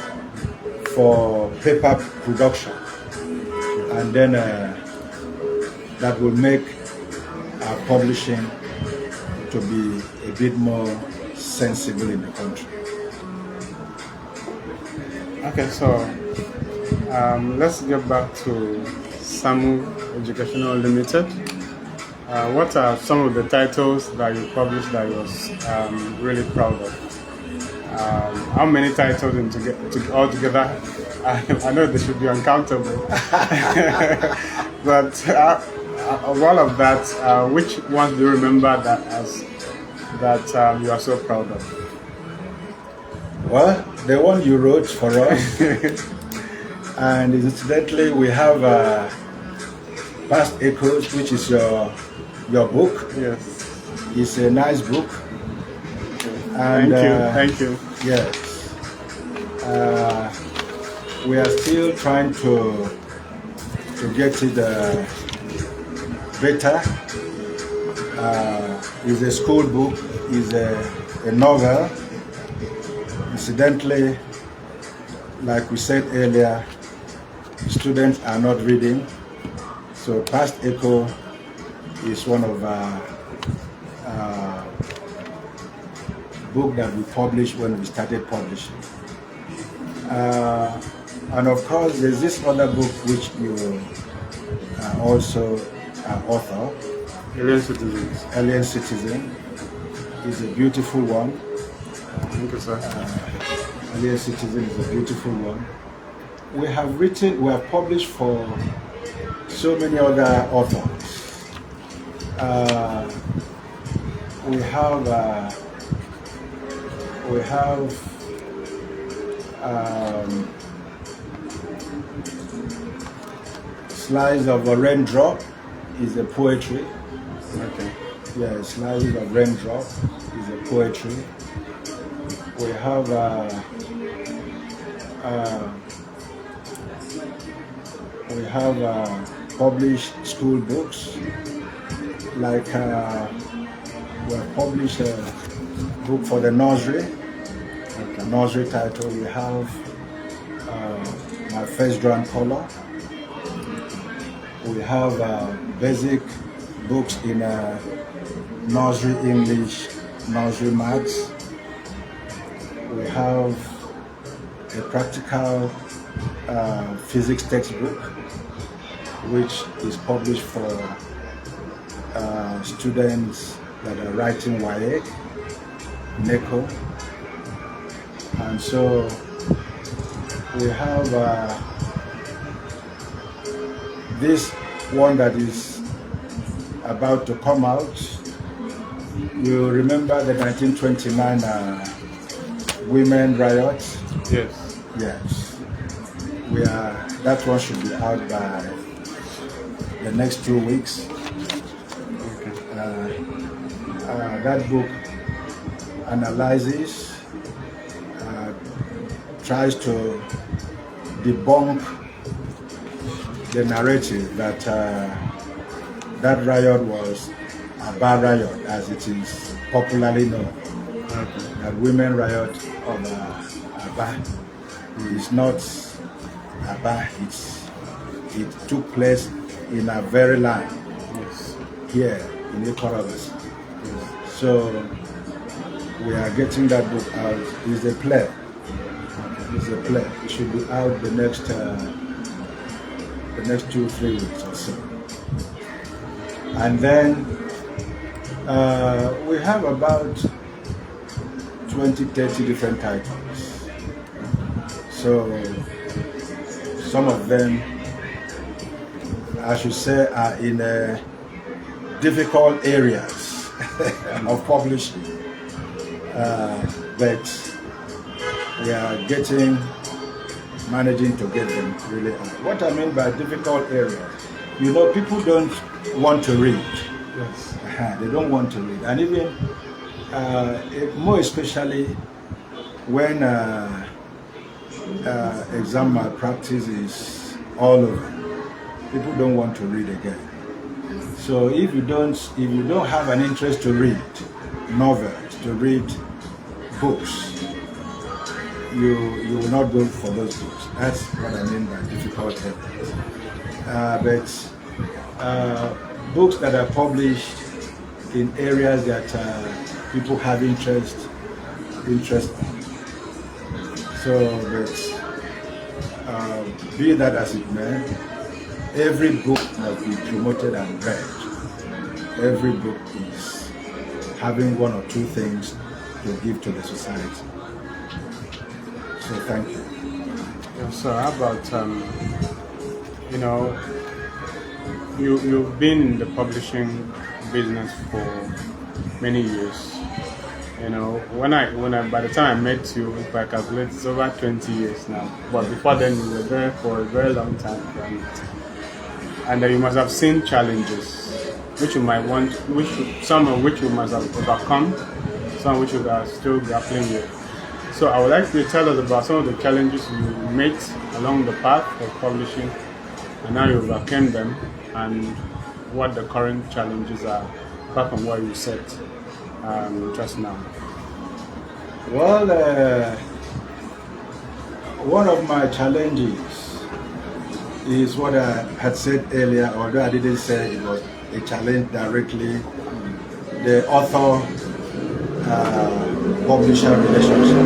for paper production, and then that will make our publishing to be a bit more sensible in the country. Okay, so let's get back to SAMU Educational Limited. What are some of the titles that you published that you was really proud of? How many titles altogether? I know they should be uncountable. But of all of that, which ones do you remember that you are so proud of? Well, the one you wrote for us, and incidentally, we have Past Echoes, which is your book. Yes. It's a nice book. And, Thank you. Yes. We are still trying to get it better. It's a school book, it's a novel. Incidentally, like we said earlier, students are not reading. So Past Echo is one of book that we published when we started publishing. And of course, there's this other book which you are also an author. Alien Citizens. Alien Citizen is a beautiful one. Thank you, sir. Alien Citizen is a beautiful one. We have published for so many other authors. We have Slice of a Raindrop is a poetry. Okay. Yeah, Slices of Raindrop is a poetry. We have published school books, like we have published a book for the nursery. Okay. Nursery title. We have My First Drawn Color. We have basic books in nursery English, nursery maths. We have a practical physics textbook, which is published for students that are writing WAEC, NECO. And so we have this one that is about to come out. You remember the 1929 women riot? Yes. Yes. That one should be out by the next 2 weeks. Okay. That book analyzes, tries to debunk the narrative that that riot was a bad riot, as it is popularly known. Okay. That women riot of Aba is not Aba. It took place in a very land. Yes. Here in Ecuador. So we are getting that book out. It's a play. It's a play. It should be out the next 2-3 weeks or so. And then we have about 20-30 different titles. So some of them, I should say, are in difficult areas of publishing, but we are managing to get them really out. What I mean by difficult areas, people don't want to read. Yes. They don't want to read, and even more especially when exam malpractice is all over. People don't want to read again. So if you don't have an interest to read novels, to read books, you will not go for those books. That's what I mean by difficult areas. But books that are published in areas that people have interest in. So, but be that as it may, every book must be promoted and read. Every book is having one or two things to give to the society. So thank you. Yeah, so how about you've been in the publishing business for many years, When I by the time I met you, if I calculate, it's over 20 years now. But before then, we were there for a very long time, and you must have seen challenges, which you might want, some of which you must have overcome, some of which you are still grappling with. So I would like you to tell us about some of the challenges you met along the path of publishing, and how you overcame them, and what the current challenges are, apart from what you said just now. Well, one of my challenges is what I had said earlier, although I didn't say it was a challenge directly, the author-publisher relationship.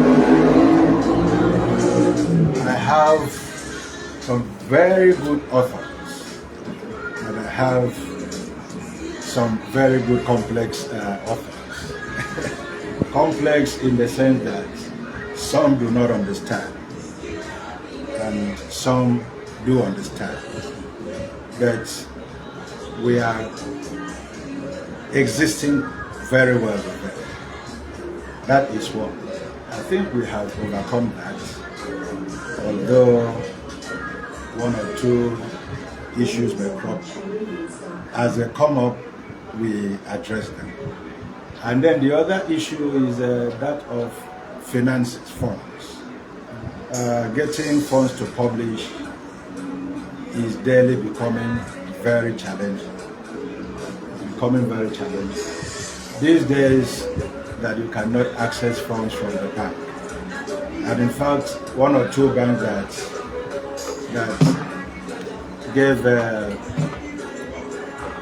I have some very good authors, and I have some very good complex authors. Complex in the sense that some do not understand and some do understand, but we are existing very well with them. That is what I think we have overcome that, although one or two issues may crop up. As they come up, we address them. And then the other issue is that of finances, funds. Getting funds to publish is daily becoming very challenging. These days that you cannot access funds from the bank. And in fact, one or two banks that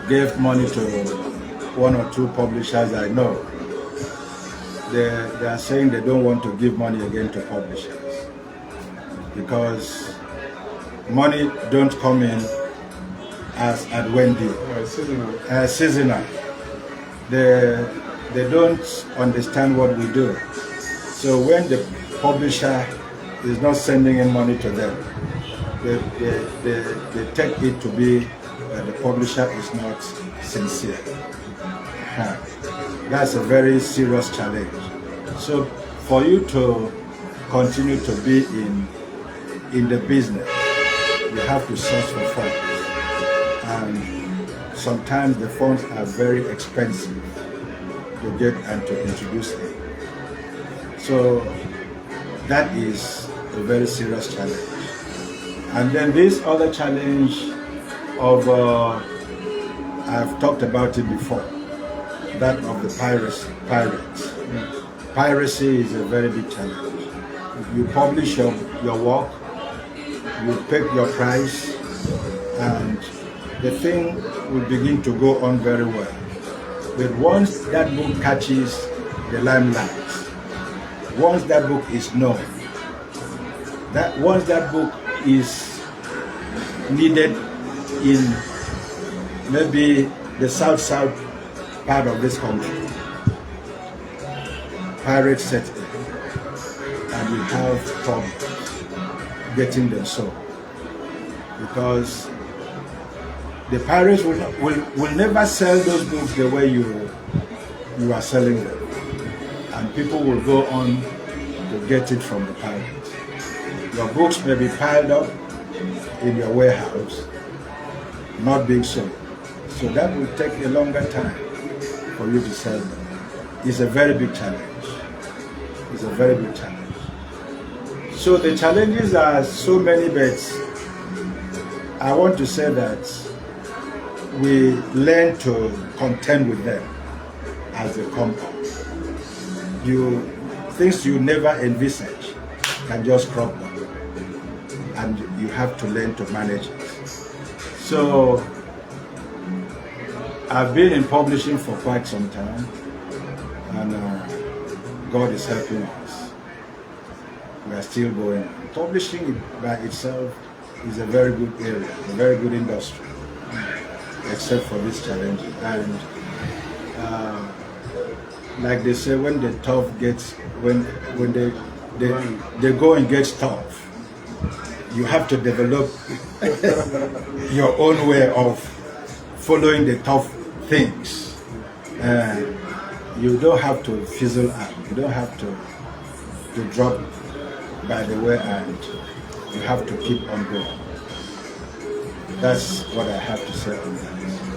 gave money to one or two publishers I know, they are saying they don't want to give money again to publishers because money don't come in as at Wendy. Seasonal. They don't understand what we do. So when the publisher is not sending in money to them, they take it to be that the publisher is not sincere. That's a very serious challenge. So for you to continue to be in the business, you have to source for funds. And sometimes the funds are very expensive to get and to introduce them. So that is a very serious challenge. And then this other challenge of, I've talked about it before, that of the pirates. Piracy is a very big challenge. You publish your work, you pick your price, and the thing will begin to go on very well. But once that book catches the limelight, once that book is known, once that book is needed in maybe the south part of this country, pirates set in, and we have problems getting them sold, because the pirates will never sell those books the way you are selling them, and people will go on to get it from the pirates. Your books may be piled up in your warehouse, not being sold. So that will take a longer time for you to sell them. It's a very big challenge. It's a very big challenge. So the challenges are so many, but I want to say that we learn to contend with them as they come up. Things you never envisage can just crop up, and you have to learn to manage it. So I've been in publishing for quite some time, and God is helping us. We are still going. Publishing by itself is a very good area, a very good industry, except for this challenge. And like they say, when the tough gets, when the going gets tough, you have to develop your own way of following the tough things. you don't have to fizzle out. You don't have to drop by the way, and you have to keep on going. That's what I have to say on that.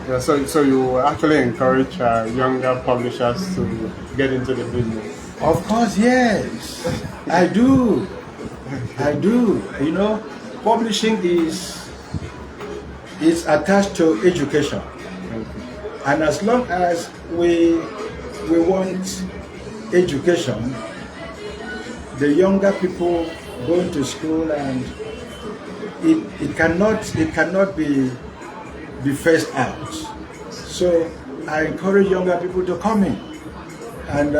Yeah, so you actually encourage younger publishers to get into the business? Of course, yes. I do. You know, publishing is attached to education. And as long as we want education, the younger people going to school, and it cannot be phased out. So I encourage younger people to come in, and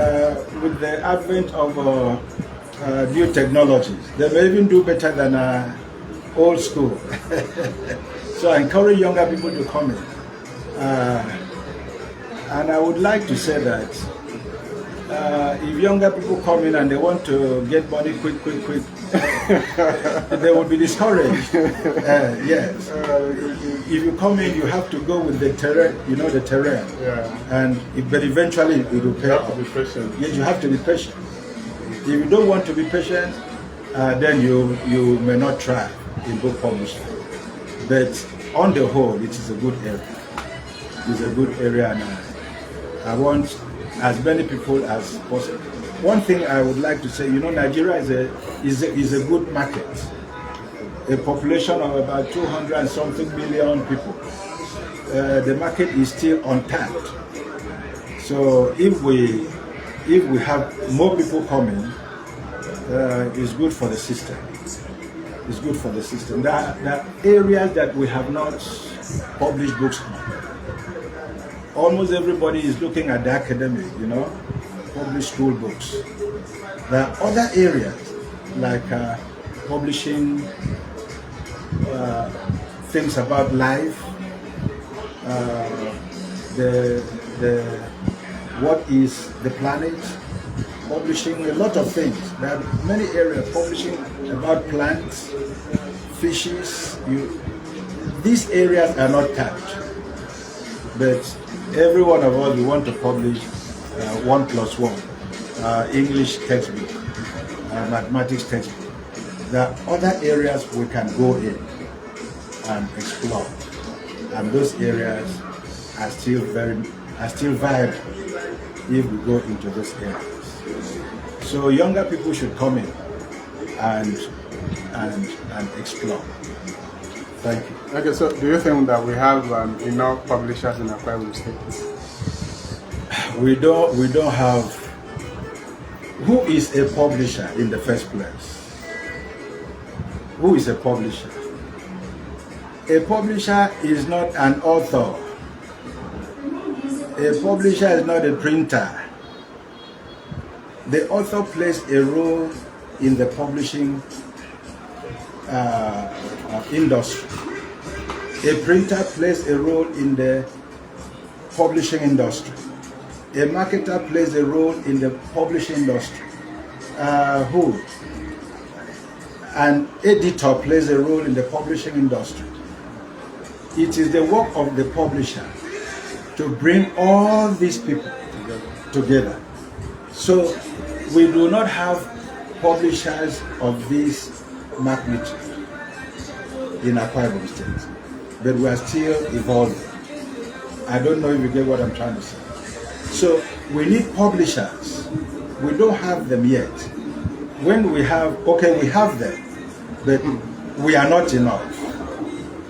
with the advent of new technologies, they may even do better than old school. So I encourage younger people to come in, and I would like to say that if younger people come in and they want to get money quick, they will be discouraged. Yes. If you come in, you have to go with the terrain, the terrain. Yeah. But eventually it will pay off. You have to be patient. Yes, you have to be patient. If you don't want to be patient, then you may not try in book publishing. But on the whole, it is a good area. It's a good area, and I want as many people as possible. One thing I would like to say, Nigeria is a good market. A population of about 200 and something million people. The market is still untapped. So if we have more people coming, it's good for the system. It's good for the system. There are areas that we have not published books on. Almost everybody is looking at the academic, publish school books. There are other areas like publishing things about life, what is the planet, publishing a lot of things. There are many areas publishing about plants, fishes. These areas are not tapped, but every one of us, we want to publish 1+1, English textbook, mathematics textbook. There are other areas we can go in and explore, and those areas are still viable if we go into those areas. So younger people should come in and explore. Thank you. Okay, so do you think that we have enough publishers in Akwa Ibom State? We don't have. Who is a publisher in the first place? Who is a publisher? A publisher is not an author. A publisher is not a printer. The author plays a role in the publishing industry. A printer plays a role in the publishing industry. A marketer plays a role in the publishing industry. An editor plays a role in the publishing industry. It is the work of the publisher to bring all these people together. So we do not have publishers of this magnitude in Akwa Ibom State, but we are still evolving. I don't know if you get what I'm trying to say. So we need publishers. We don't have them yet. When we have, we have them, but we are not enough.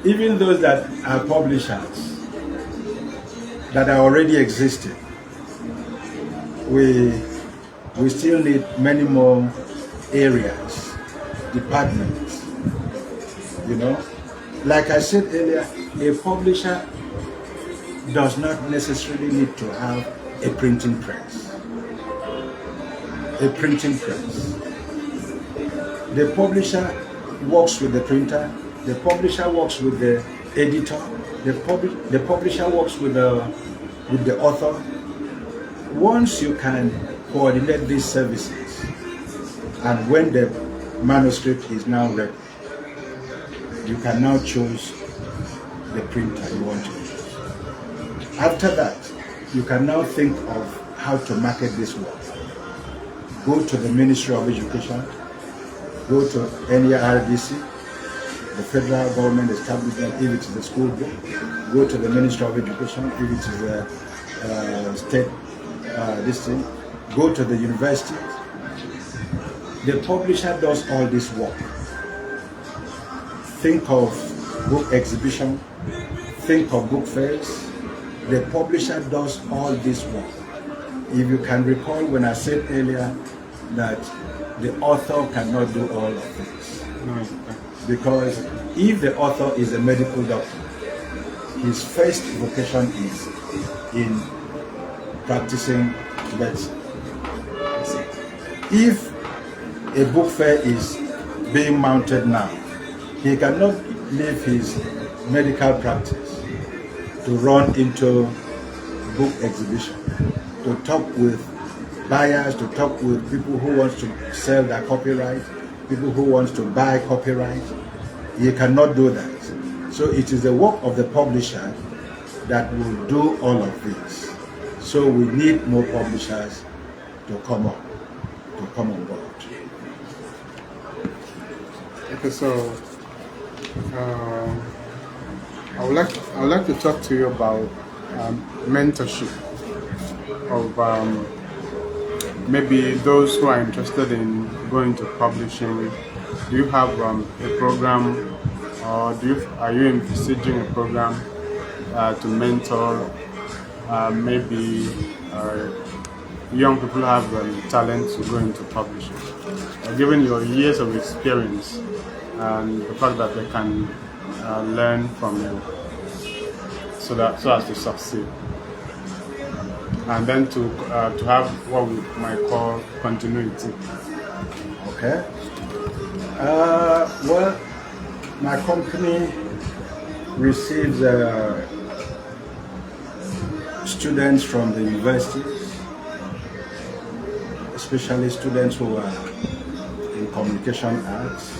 Even those that are publishers that are already existing, we still need many more areas, departments. Like I said earlier, a publisher does not necessarily need to have a printing press. A printing press. The publisher works with the printer. The publisher works with the editor. The publisher works with the author. Once you can coordinate these services, and when the manuscript is now ready, you can now choose the printer you want to use. After that, you can now think of how to market this work, go to the Ministry of Education, go to NERDC, the federal government establishment, if it is a school book, go to the Ministry of Education, if it is a state this thing, go to the university. The publisher does all this work. Think of book exhibition, think of book fairs. The publisher does all this work. If you can recall when I said earlier that the author cannot do all of this. Because if the author is a medical doctor, his first vocation is in practicing medicine. If a book fair is being mounted now, he cannot leave his medical practice to run into book exhibition, to talk with buyers, to talk with people who want to sell their copyright, people who want to buy copyright. He cannot do that. So it is the work of the publisher that will do all of this. So we need more publishers to come on board. Okay, so I would like to talk to you about mentorship of maybe those who are interested in going to publishing. Do you have a program, or are you envisaging a program to mentor maybe young people who have talent to go into publishing? Given your years of experience and the fact that they can learn from you, so as to succeed, and then to have what we might call continuity. Okay. Well, my company receives students from the universities, especially students who are in communication arts.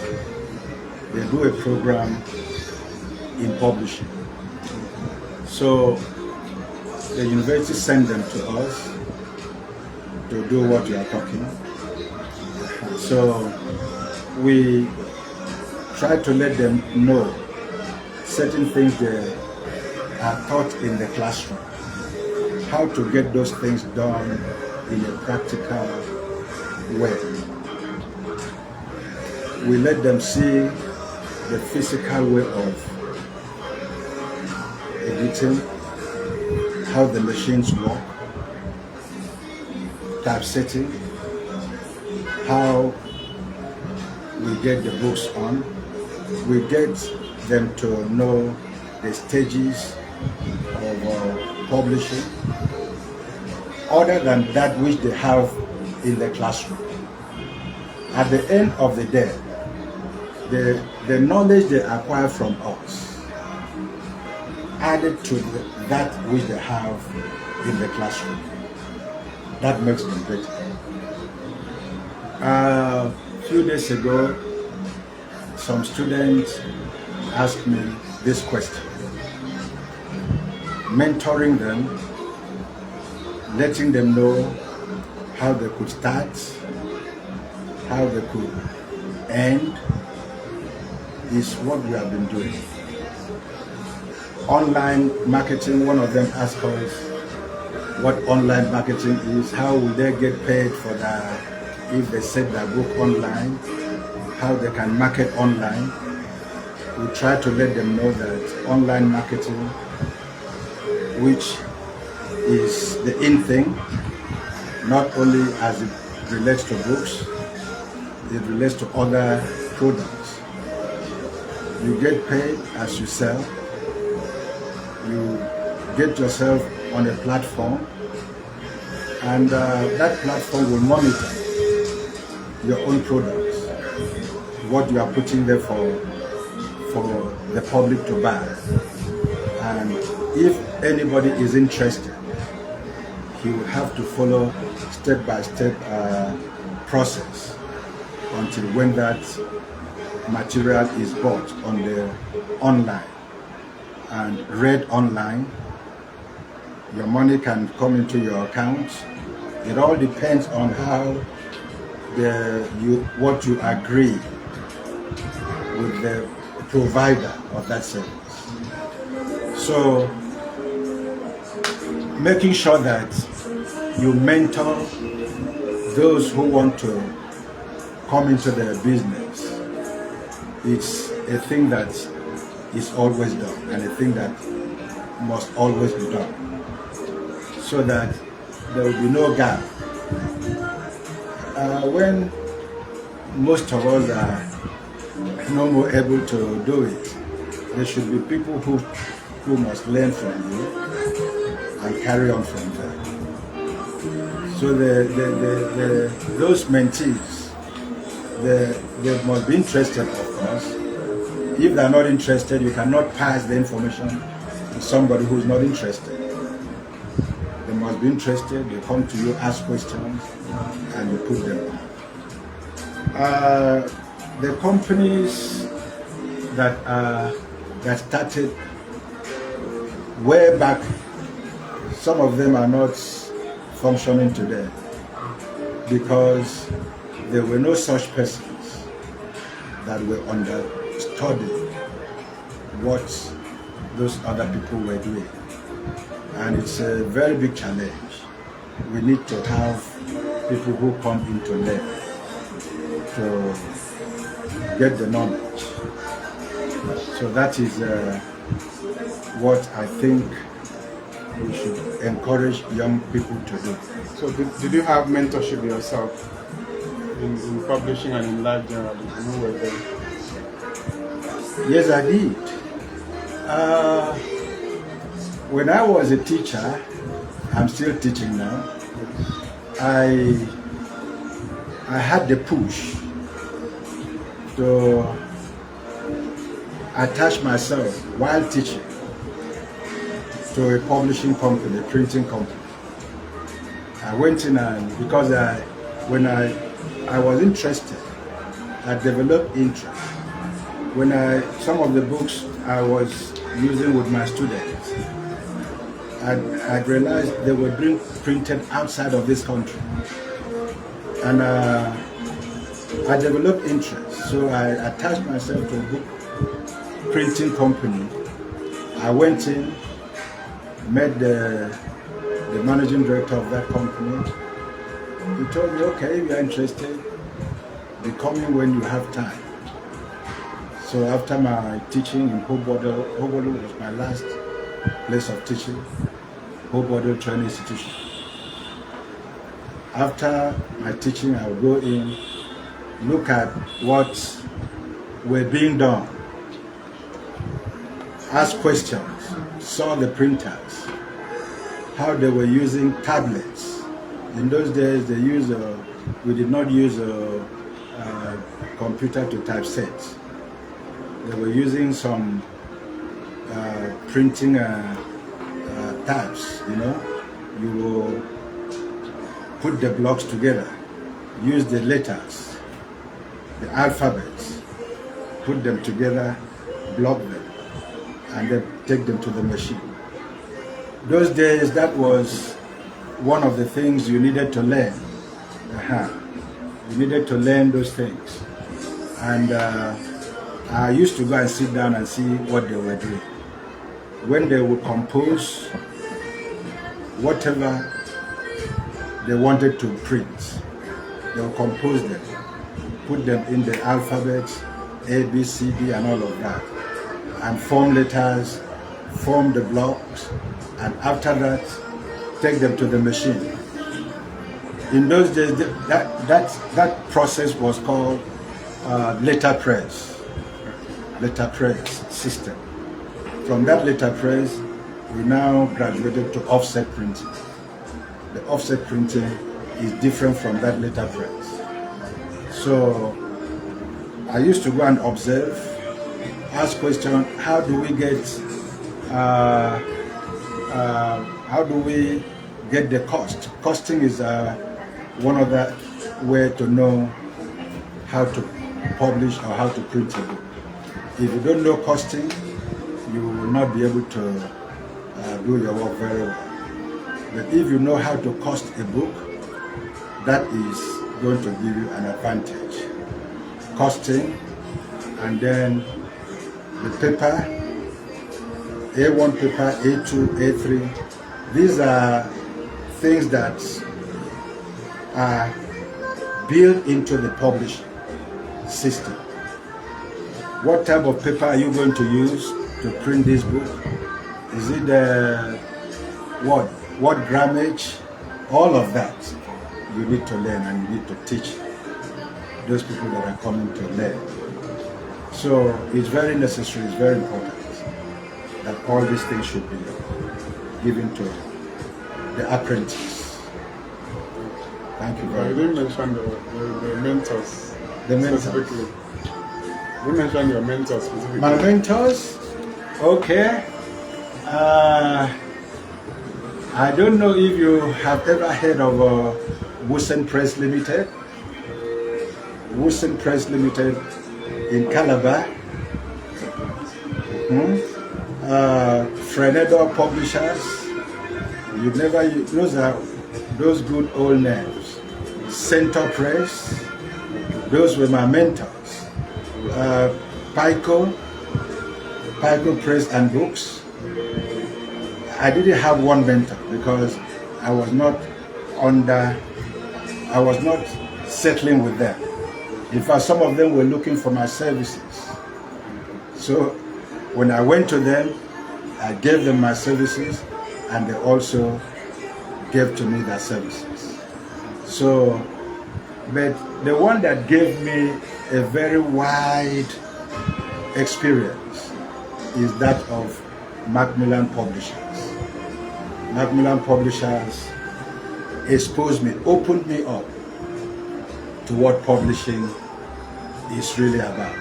They do a program in publishing. So the university send them to us to do what you are talking. So we try to let them know certain things they are taught in the classroom, how to get those things done in a practical way. We let them see the physical way of editing, how the machines work, typesetting, how we get the books on. We get them to know the stages of publishing, other than that which they have in the classroom. At the end of the day, the knowledge they acquire from us, added to that which they have in the classroom, that makes them better. A few days ago, some students asked me this question. Mentoring them, letting them know how they could start, how they could end, is what we have been doing. Online marketing, one of them asked us what online marketing is, how will they get paid for that if they set their book online, how they can market online. We try to let them know that online marketing, which is the in thing, not only as it relates to books, it relates to other products. You get paid as you sell. You get yourself on a platform, and that platform will monitor your own products, what you are putting there for the public to buy. And if anybody is interested, he will have to follow step-by-step process until when that material is bought on the online and read online. Your money can come into your account It all depends on how what you agree with the provider of that service. So making sure that you mentor those who want to come into the business, it's a thing that is always done and a thing that must always be done, so that there will be no gap. When most of us are no more able to do it, there should be people who must learn from you and carry on from there. So those mentees, they must be interested, of course. If they're not interested, you cannot pass the information to somebody who's not interested. They must be interested, they come to you, ask questions, and you put them on. The companies that started way back, some of them are not functioning today because there were no such persons that were understudying what those other people were doing. And it's a very big challenge. We need to have people who come in to learn, to get the knowledge. So that is what I think we should encourage young people to do. So did you have mentorship yourself in publishing and in life journalism? You were there? Yes, I did. When I was a teacher, I'm still teaching now, I had the push to attach myself while teaching to a publishing company, a printing company. I went in and because when I was interested, I developed interest. When some of the books I was using with my students, I realized they were being printed outside of this country. And I developed interest. So I attached myself to a book printing company. I went in, met the managing director of that company. He told me, okay, if you're interested, be coming when you have time. So after my teaching in Hobodle was my last place of teaching, Hobodle Training Institution. After my teaching, I would go in, look at what were being done, ask questions, saw the printers, how they were using tablets. In those days, we did not use a computer to typeset. They were using some printing tabs, You will put the blocks together, use the letters, the alphabets, put them together, block them, and then take them to the machine. Those days, that was one of the things you needed to learn. You needed to learn those things. And I used to go and sit down and see what they were doing. When they would compose whatever they wanted to print, they would compose them, put them in the alphabets, A, B, C, D, and all of that, and form letters, form the blocks, and after that, take them to the machine. In those days, that process was called letterpress system. From that letterpress, we now graduated to offset printing. The offset printing is different from that letterpress. So I used to go and observe, ask questions, how do we get the cost? Costing is one other way to know how to publish or how to print a book. If you don't know costing, you will not be able to do your work very well. But if you know how to cost a book, that is going to give you an advantage. Costing, and then the paper, A1 paper, A2, A3. These are things that are built into the publishing system. What type of paper are you going to use to print this book? Is it what grammage? All of that you need to learn, and you need to teach those people that are coming to learn. So it's very necessary, it's very important that all these things should be given to the apprentice. Thank you very much. You didn't mention the mentors. The mentors. Specifically. You mentioned your mentors specifically. My mentors? Okay. I don't know if you have ever heard of Wilson Press Limited. Wilson Press Limited in Calabar. Planeyo Publishers. Those good old names. Center Press. Those were my mentors. Pico Press and Books. I didn't have one mentor because I was not settling with them. In fact, some of them were looking for my services. So when I went to them, I gave them my services, and they also gave to me their services. So, but the one that gave me a very wide experience is that of Macmillan Publishers. Macmillan Publishers exposed me, opened me up to what publishing is really about.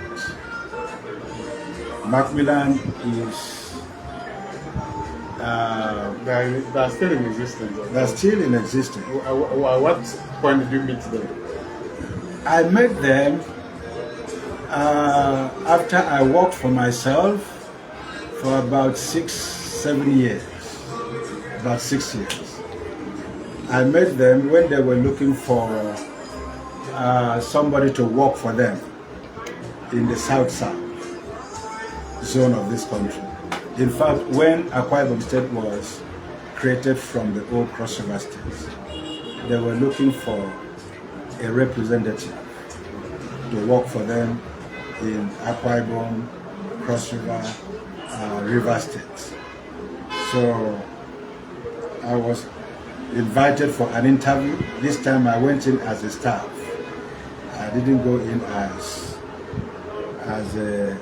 Macmillan is they're still in existence. they're still in existence. At what point did you meet them? I met them after I worked for myself for about 6-7 years. About 6 years. I met them when they were looking for somebody to work for them in the South zone of this country. In fact, when Akwa Ibom State was created from the old Cross River states, they were looking for a representative to work for them in Akwa Ibom, Cross River, River states. So I was invited for an interview. This time I went in as a staff. I didn't go in as a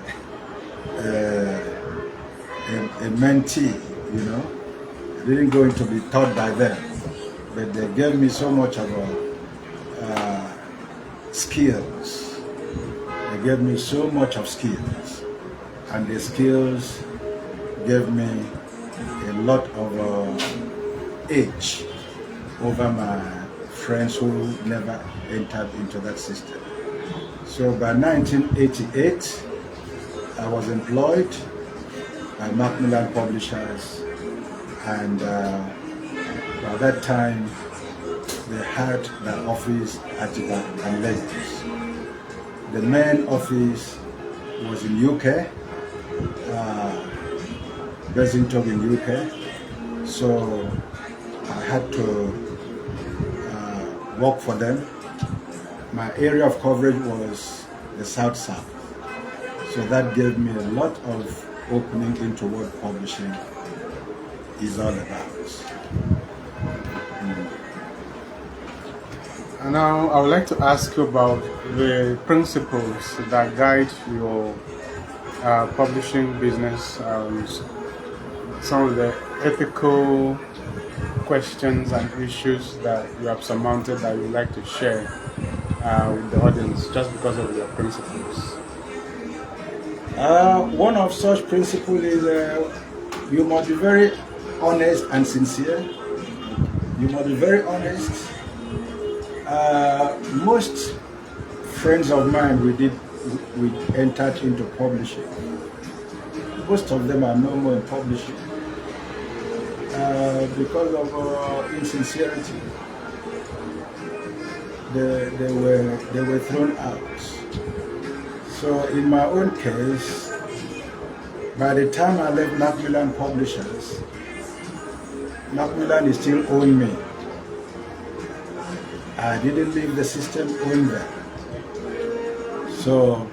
mentee, you know. I didn't go in to be taught by them, but they gave me so much of skills. They gave me so much of skills, and the skills gave me a lot of edge over my friends who never entered into that system. So by 1988, I was employed by Macmillan Publishers, and by that time they had their office at Ibadan and Lagos. The main office was in UK, Basingstoke in UK, so I had to work for them. My area of coverage was the South, so that gave me a lot of opening into what publishing is all about. And now I would like to ask you about the principles that guide your publishing business, some of the ethical questions and issues that you have surmounted that you would like to share with the audience just because of your principles. One of such principles is you must be very honest and sincere. You must be very honest. Most friends of mine we entered into publishing. Most of them are no more in publishing because of insincerity. they were thrown out. So in my own case, by the time I left Macmillan Publishers, Macmillan still owned me. I didn't leave the system, owned them. So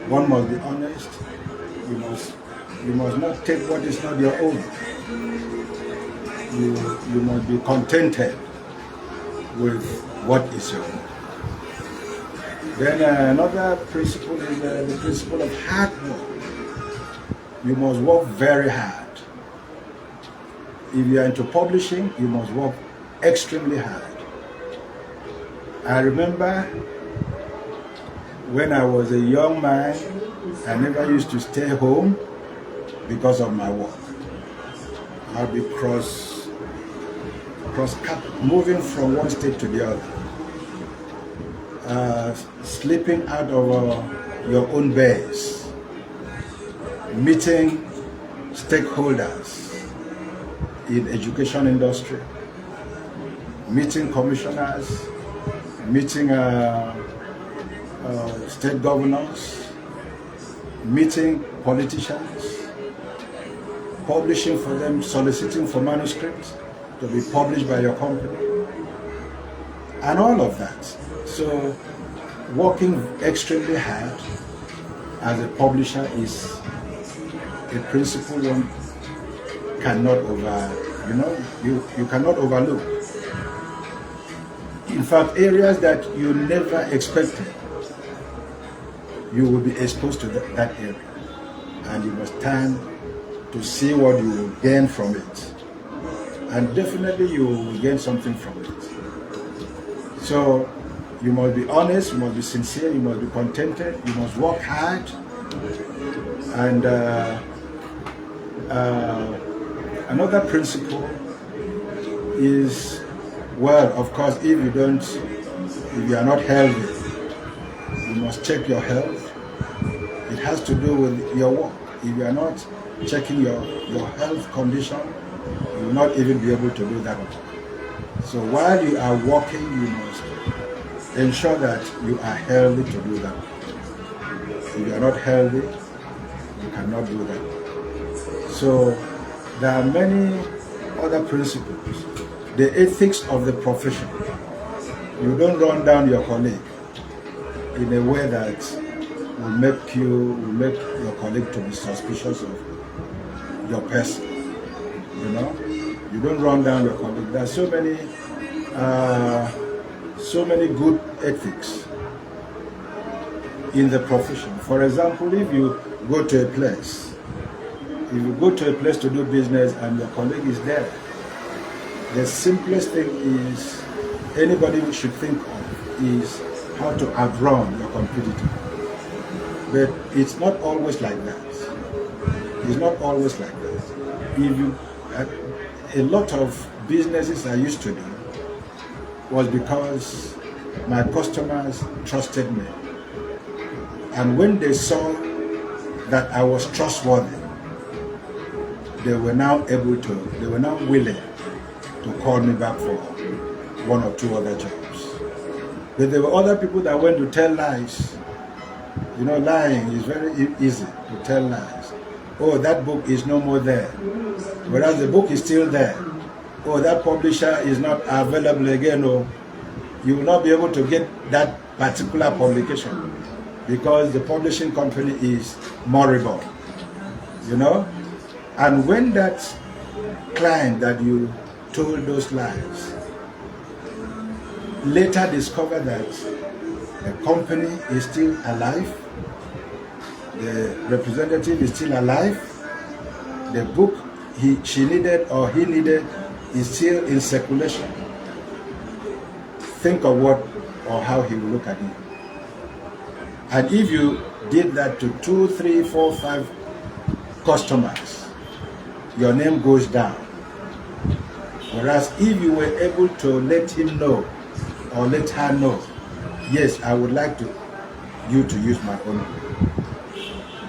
one must be honest. You must not take what is not your own. You must be contented with what is your own. Then another principle is the principle of hard work. You must work very hard. If you are into publishing, you must work extremely hard. I remember when I was a young man, I never used to stay home because of my work. I'll be moving from one state to the other, sleeping out of your own base, meeting stakeholders in education industry, meeting commissioners, meeting state governors, meeting politicians, publishing for them, soliciting for manuscripts to be published by your company, and all of that. So working extremely hard as a publisher is a principle one cannot you cannot overlook. In fact, areas that you never expected, you will be exposed to that area, and you must stand to see what you will gain from it, and definitely you will gain something from it. So you must be honest, you must be sincere, you must be contented, you must work hard, and another principle is, well, of course, if you are not healthy, you must check your health. It has to do with your work. If you are not checking your health condition, you will not even be able to do that work. So while you are working, you must ensure that you are healthy to do that work. If you are not healthy, you cannot do that work. So there are many other principles. The ethics of the profession. You don't run down your colleague in a way that will make your colleague to be suspicious of your person. You don't run down your colleague. There are so many good ethics in the profession. For example, if you go to a place to do business and your colleague is there, the simplest thing is anybody should think of is how to outrun your competitor. But it's not always like that. It's not always like that. A lot of businesses I used to do was because my customers trusted me. And when they saw that I was trustworthy, they were now willing to call me back for one or two other jobs. But there were other people that went to tell lies. Lying is very easy to tell lies. Oh, that book is no more there. Whereas the book is still there. Oh, that publisher is not available again. Or you will not be able to get that particular publication because the publishing company is moribund. And when that client that you told those lies later discover that the company is still alive, the representative is still alive, the book she needed or he needed is still in circulation, think of what or how he will look at you. And if you did that to 2, 3, 4, 5 customers, your name goes down. Whereas if you were able to let him know or let her know, yes, I would like you to use my own book.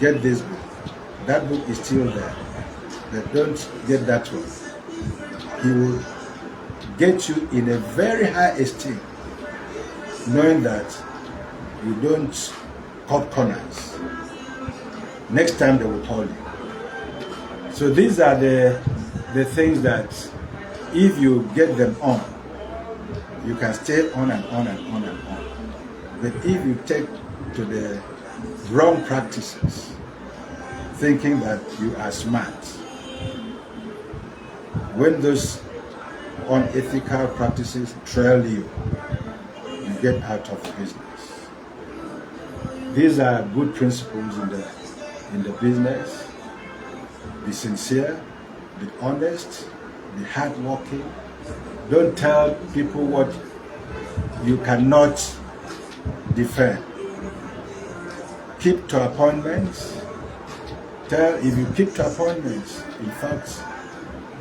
Get this book. That book is still there. But don't get that one. He will get you in a very high esteem knowing that you don't cut corners. Next time they will call you. So these are the things that if you get them on, you can stay on and on and on and on. But if you take to the wrong practices, thinking that you are smart, when those unethical practices trail you, you get out of the business. These are good principles in the business. Be sincere, be honest, be hardworking. Don't tell people what you cannot defend. Keep to appointments. If you keep to appointments, in fact,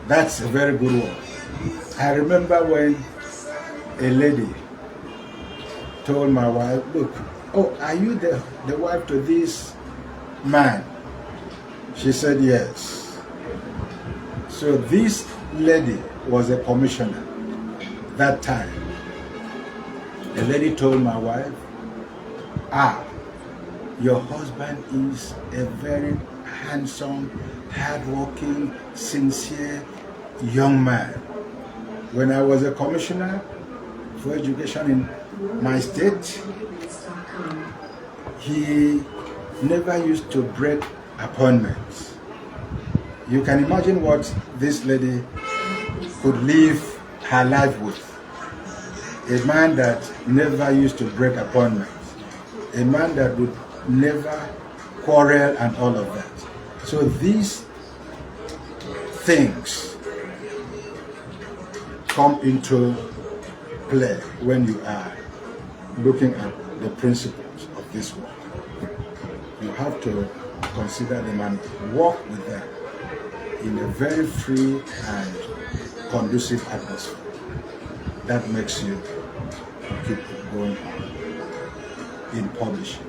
that's a very good one. I remember when a lady told my wife, look, oh, are you the wife to this man? She said yes. So this lady was a commissioner that time. The lady told my wife, your husband is a very handsome, hardworking, sincere young man. When I was a commissioner for education in my state, he never used to break appointments. You can imagine what this lady could live her life with. A man that never used to break appointments. A man that would never quarrel and all of that. So these things come into play when you are looking at the principles of this work. You have to consider them and work with them in a very free and conducive atmosphere. That makes you keep going on in publishing.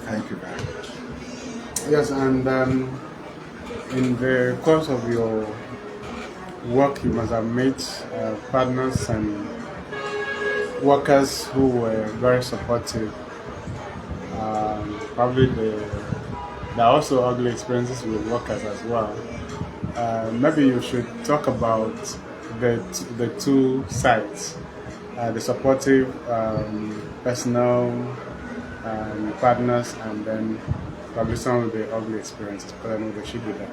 Thank you very much. Yes, and in the course of your work, you must have met partners and workers who were very supportive. Probably there are also ugly experiences with workers as well. Maybe you should talk about the two sides, the supportive personal partners, and then probably some of the ugly experiences. But I know they should be there.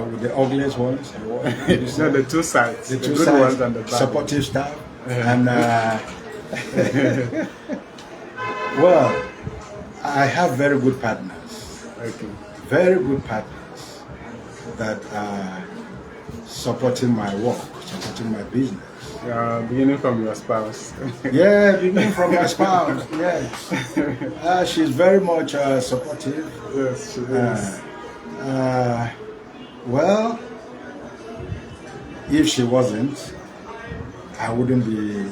With the ugliest ones, No, the two sides, the the two good sides, ones and the bad supportive staff, and well, I have very good partners. Okay. Very good partners that are supporting my work, supporting my business. Beginning from your spouse. Yeah, beginning from my spouse, yes. She's very much supportive. Yes, she is. Well, if she wasn't, I wouldn't be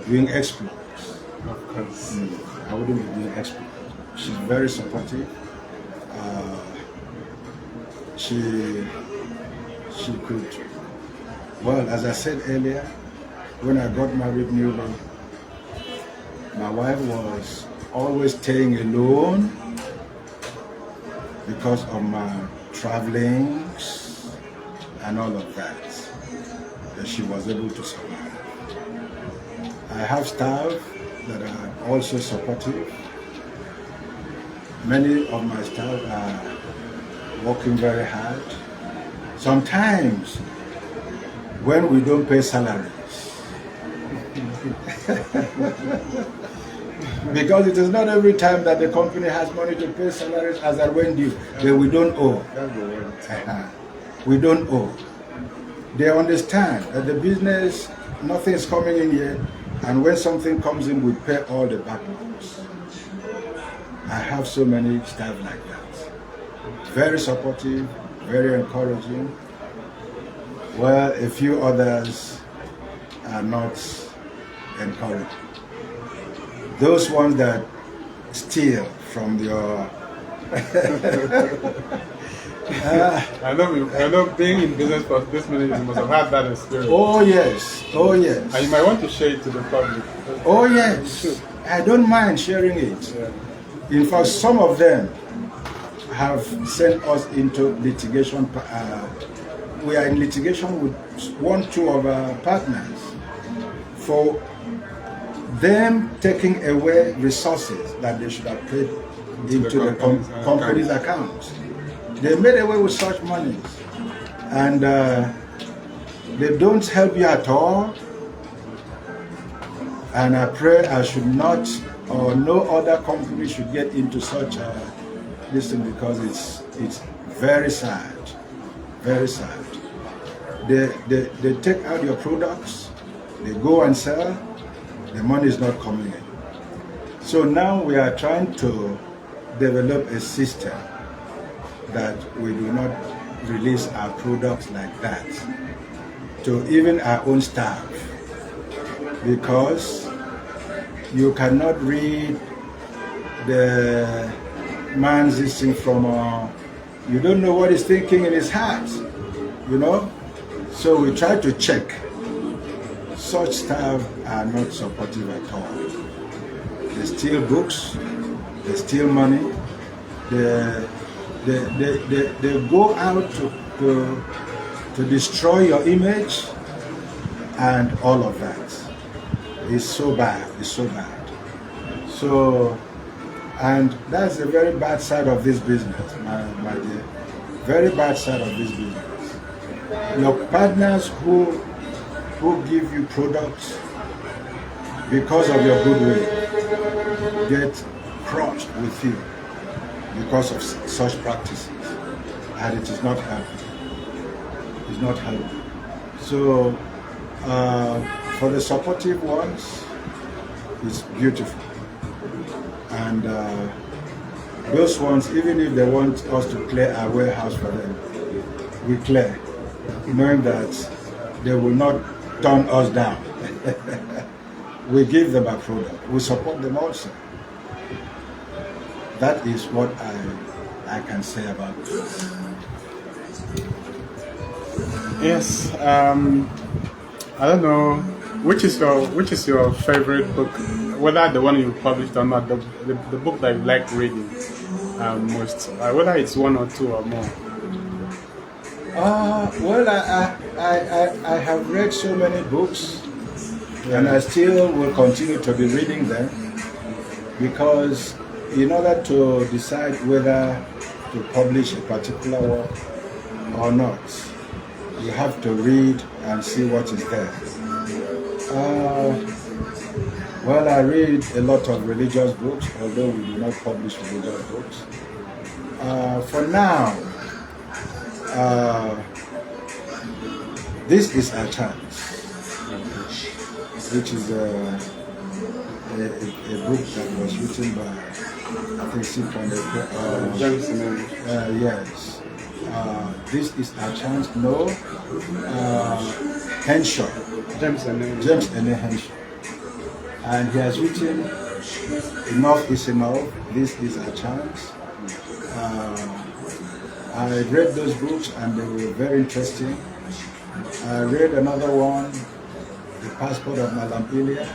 doing exploits. Of course. I wouldn't be doing exploits. She's very supportive. She could, well, as I said earlier, when I got married newly, my wife was always staying alone because of my travelings and all of that. That she was able to survive. I have staff that are also supportive. Many of my staff are working very hard. Sometimes, when we don't pay salaries, because it is not every time that the company has money to pay salaries as at when due, then we don't owe. That's the word. We don't owe. They understand that the business, nothing is coming in yet, and when something comes in, we pay all the backlogs. I have so many staff like that. Very supportive, very encouraging. Well, a few others are not encouraging. Those ones that steal from your I know being in business for this many years, you must have had that experience. Oh yes, oh yes. And you might want to share it to the public. Oh yes, I don't mind sharing it. Yeah. In fact, some of them have sent us into litigation. We are in litigation with two of our partners for them taking away resources that they should have paid into the company's accounts. They made away with such money, and they don't help you at all. And I pray I should not, or no other company should get into such this thing, because it's very sad, very sad. They take out your products, they go and sell, the money is not coming in. So now we are trying to develop a system that we do not release our products like that to even our own staff, because you cannot read the man's thing from you don't know what he's thinking in his heart, you know. So we try to check. Such staff are not supportive at all. They steal books, they steal money, they go out to destroy your image, and all of that. It's so bad, it's so bad. So, and that's the very bad side of this business, my dear. Very bad side of this business. Your partners who give you products because of your goodwill get crushed with you because of such practices, and it is not helping. It's not helping. So for the supportive ones, it's beautiful, and those ones, even if they want us to clear our warehouse for them, we clear, knowing that they will not turn us down. We give them a product. We support them also. That is what I can say about this. Yes. I don't know which is your favorite book, whether the one you published or not, the book that you like reading most, whether it's one or two or more. Well, I have read so many books, and I still will continue to be reading them, because in order to decide whether to publish a particular work or not, you have to read and see what is there. Well, I read a lot of religious books, although we do not publish religious books. For now, This Is Our Chance, which is a book that was written by, I think, yes. This Is Our Chance, no. Henshaw. James N. Henshaw. And he has written Enough Is Enough, This Is Our Chance. I read those books and they were very interesting. I read another one, The Passport of Malampilia.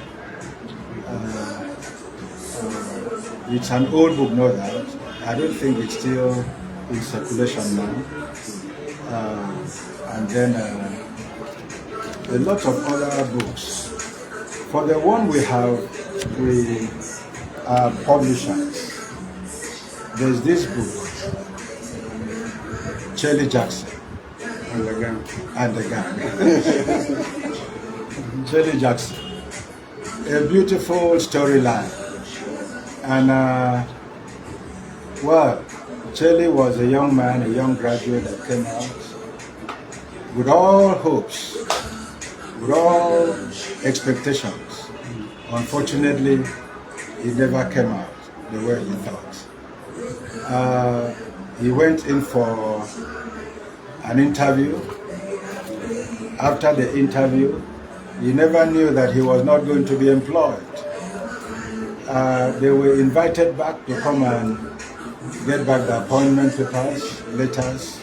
It's an old book, no doubt. I don't think it's still in circulation now. And then a lot of other books. For the one we have, we are publishers. There's this book, Shirley Jackson and the gang. Shirley Jackson, a beautiful storyline, and well, Shirley was a young man, a young graduate that came out with all hopes, with all expectations. Unfortunately, he never came out the way he thought. He went in for an interview. After the interview, he never knew that he was not going to be employed. They were invited back to come and get back the appointment papers, letters,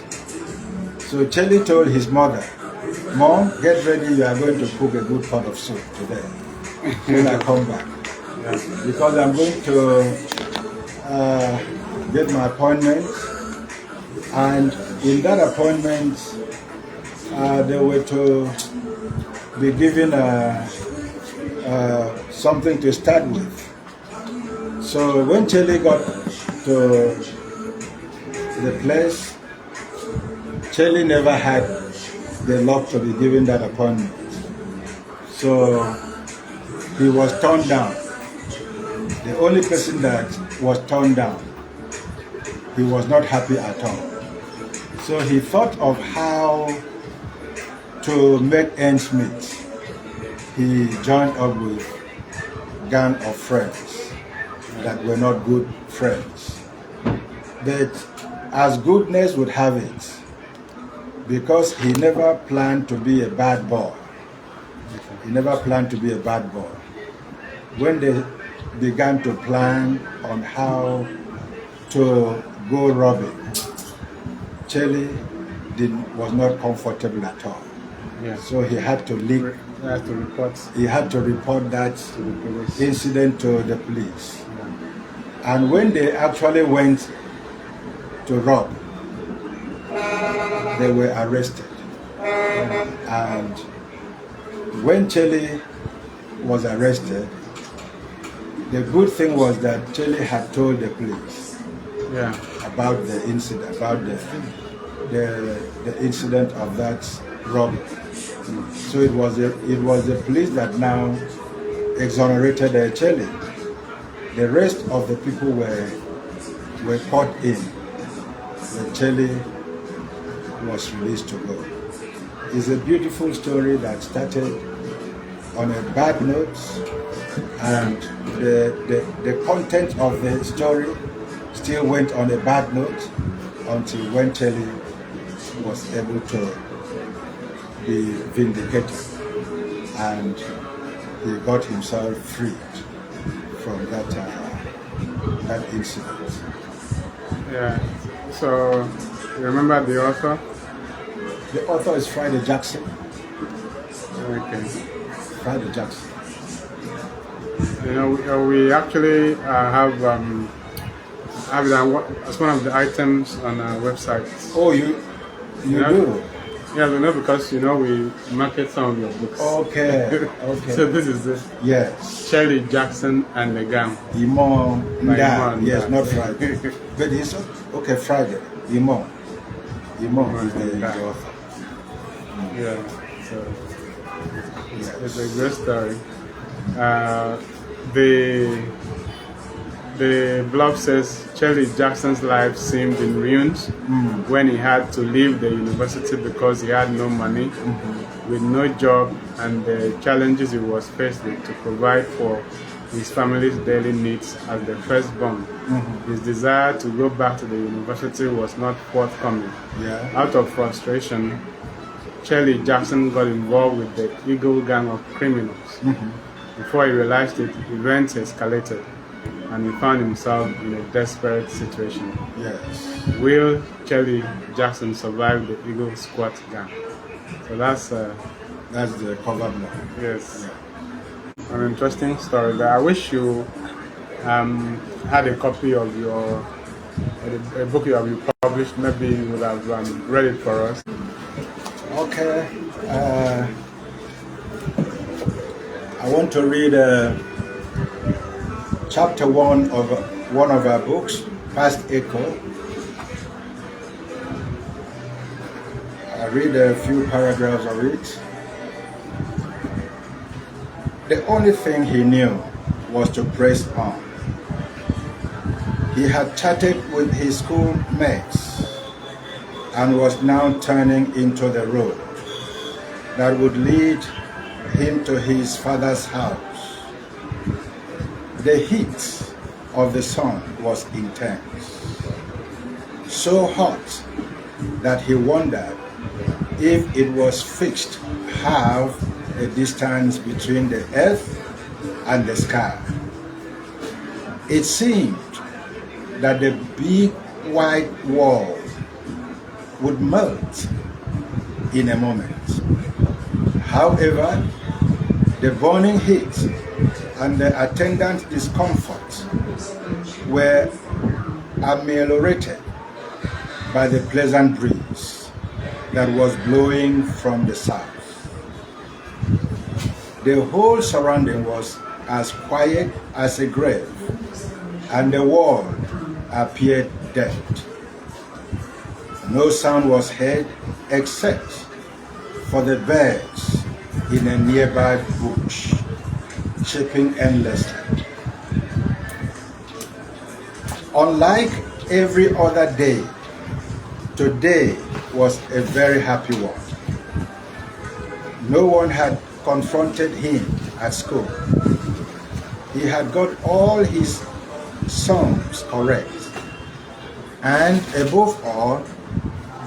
So Charlie told his mother, "Mom, get ready, you are going to cook a good pot of soup today when I come back. Because I'm going to get my appointment, and in that appointment, they were to be given something to start with." So when Charlie got to the place, Charlie never had the luck to be given that appointment. So he was turned down. The only person that was turned down, he was not happy at all. So he thought of how to make ends meet. He joined up with a gang of friends that were not good friends. But as goodness would have it, because he never planned to be a bad boy. He never planned to be a bad boy. When they began to plan on how to go robbing, Charlie was not comfortable at all. Yeah. So he had to leak. He had to report that to the police. incident to the police. And when they actually went to rob, they were arrested. And when Charlie was arrested, the good thing was that Charlie had told the police about the incident, about the incident of that robbery. So it was the police that now exonerated Charlie. The rest of the people were caught in. But Charlie was released to go. It's a beautiful story that started on a bad note, and the content of the story still went on a bad note until when Charlie was able to be vindicated and he got himself freed from that incident. Yeah. So, you remember the author? The author is Friday Jackson. Okay. Friday Jackson. You know, we actually have that as one of the items on our website. Oh, you do? Yeah, we know because, you know, we market some of your books. Okay, okay. So this is it. Yes. Shirley Jackson and the Gang. Imam Nda. Imam Yes, Nda. not Friday. But it's okay, Friday. Imam is the author. Yeah, so Yes. it's a great story. The blog says Shirley Jackson's life seemed in ruins when he had to leave the university because he had no money, with no job, and the challenges he was faced with to provide for his family's daily needs as the firstborn. His desire to go back to the university was not forthcoming. Yeah. Out of frustration, Shirley Jackson got involved with the Eagle gang of criminals. Before he realized it, events escalated and he found himself in a desperate situation. Yes. Will Shirley Jackson survive the Eagle Squad gang? So that's the cover block. yes, an interesting story. But I wish you had a copy of a book you have published. Maybe you would have read it for us. Okay. I want to read chapter 1 of one of our books, Past Echo. I read a few paragraphs of it. The only thing he knew was to press on. He had chatted with his schoolmates and was now turning into the road that would lead him to his father's house. The heat of the sun was intense, so hot that he wondered if it was fixed half the distance between the earth and the sky. It seemed that the big white wall would melt in a moment. However, the burning heat and the attendant discomfort were ameliorated by the pleasant breeze that was blowing from the south. The whole surrounding was as quiet as a grave, and the world appeared dead. No sound was heard except for the birds in a nearby bush, chirping endlessly. Unlike every other day, today was a very happy one. No one had confronted him at school. He had got all his sums correct. And above all,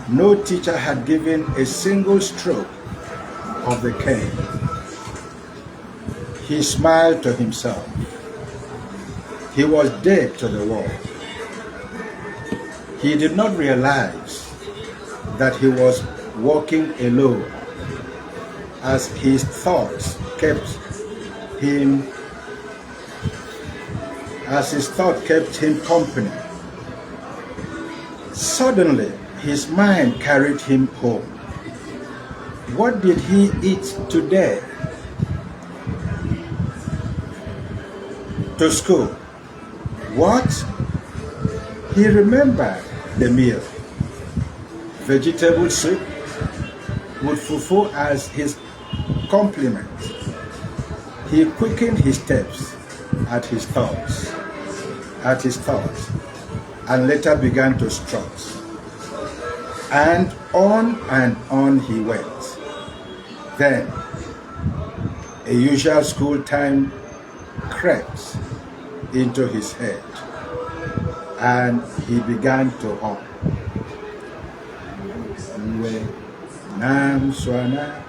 no teacher had given a single stroke of the cane. He smiled to himself. He was dead to the world. He did not realize that he was walking alone, as his thoughts kept him company. Suddenly, his mind carried him home. What did he eat today? To school. What? He remembered the meal. Vegetable soup with fufu as his complement. He quickened his steps at his thoughts, and later began to strut. And on he went. Then a usual school time crept into his head, and he began to hum. Nam Swana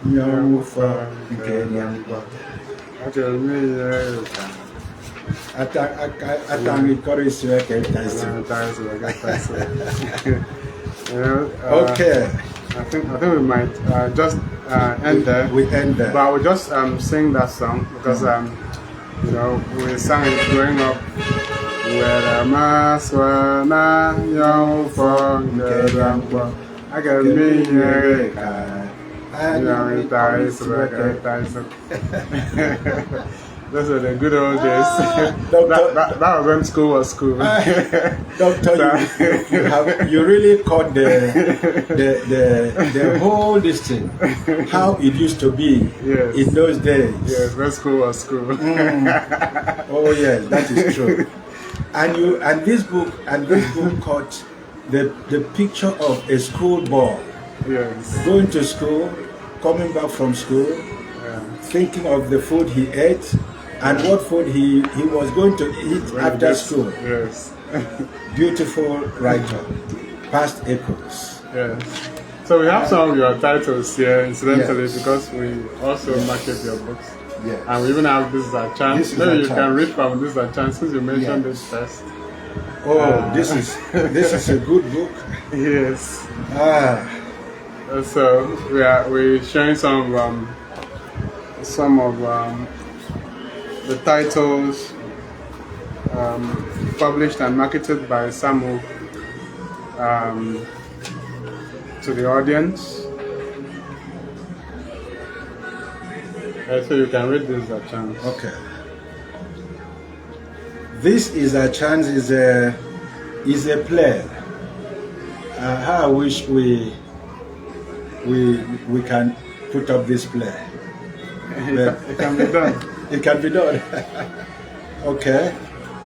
Nyamufa Nkenya. Atangi Koriswe Ketaisi. Okay. I think we might just end there. We end there. But I will just sing that song because you know, we sang it growing up. Where am I? Swana young for the I can be here. Those are the good old days. That was when school was school. Doctor, you really caught the whole distance. How it used to be in those days. Yes, when school was school. Oh yes, that is true. And this book caught the picture of a school boy. Yes. Going to school, coming back from school, thinking of the food he ate and what food he was going to eat after school. Yes. Beautiful writer, past echoes. Yes. So we have some of your titles here, incidentally, because we also market your books. Yes. And we even have This Is Our Chance. Maybe you can read from This Is Our Chance since you mentioned this first. Oh, this is a good book. Yes. So we're sharing some of the titles published and marketed by Samu to the audience. So you can read This Is Our Chance. Okay. This Is Our Chance is a play. How I wish we can put up this play. It can be done. It can be done. Okay.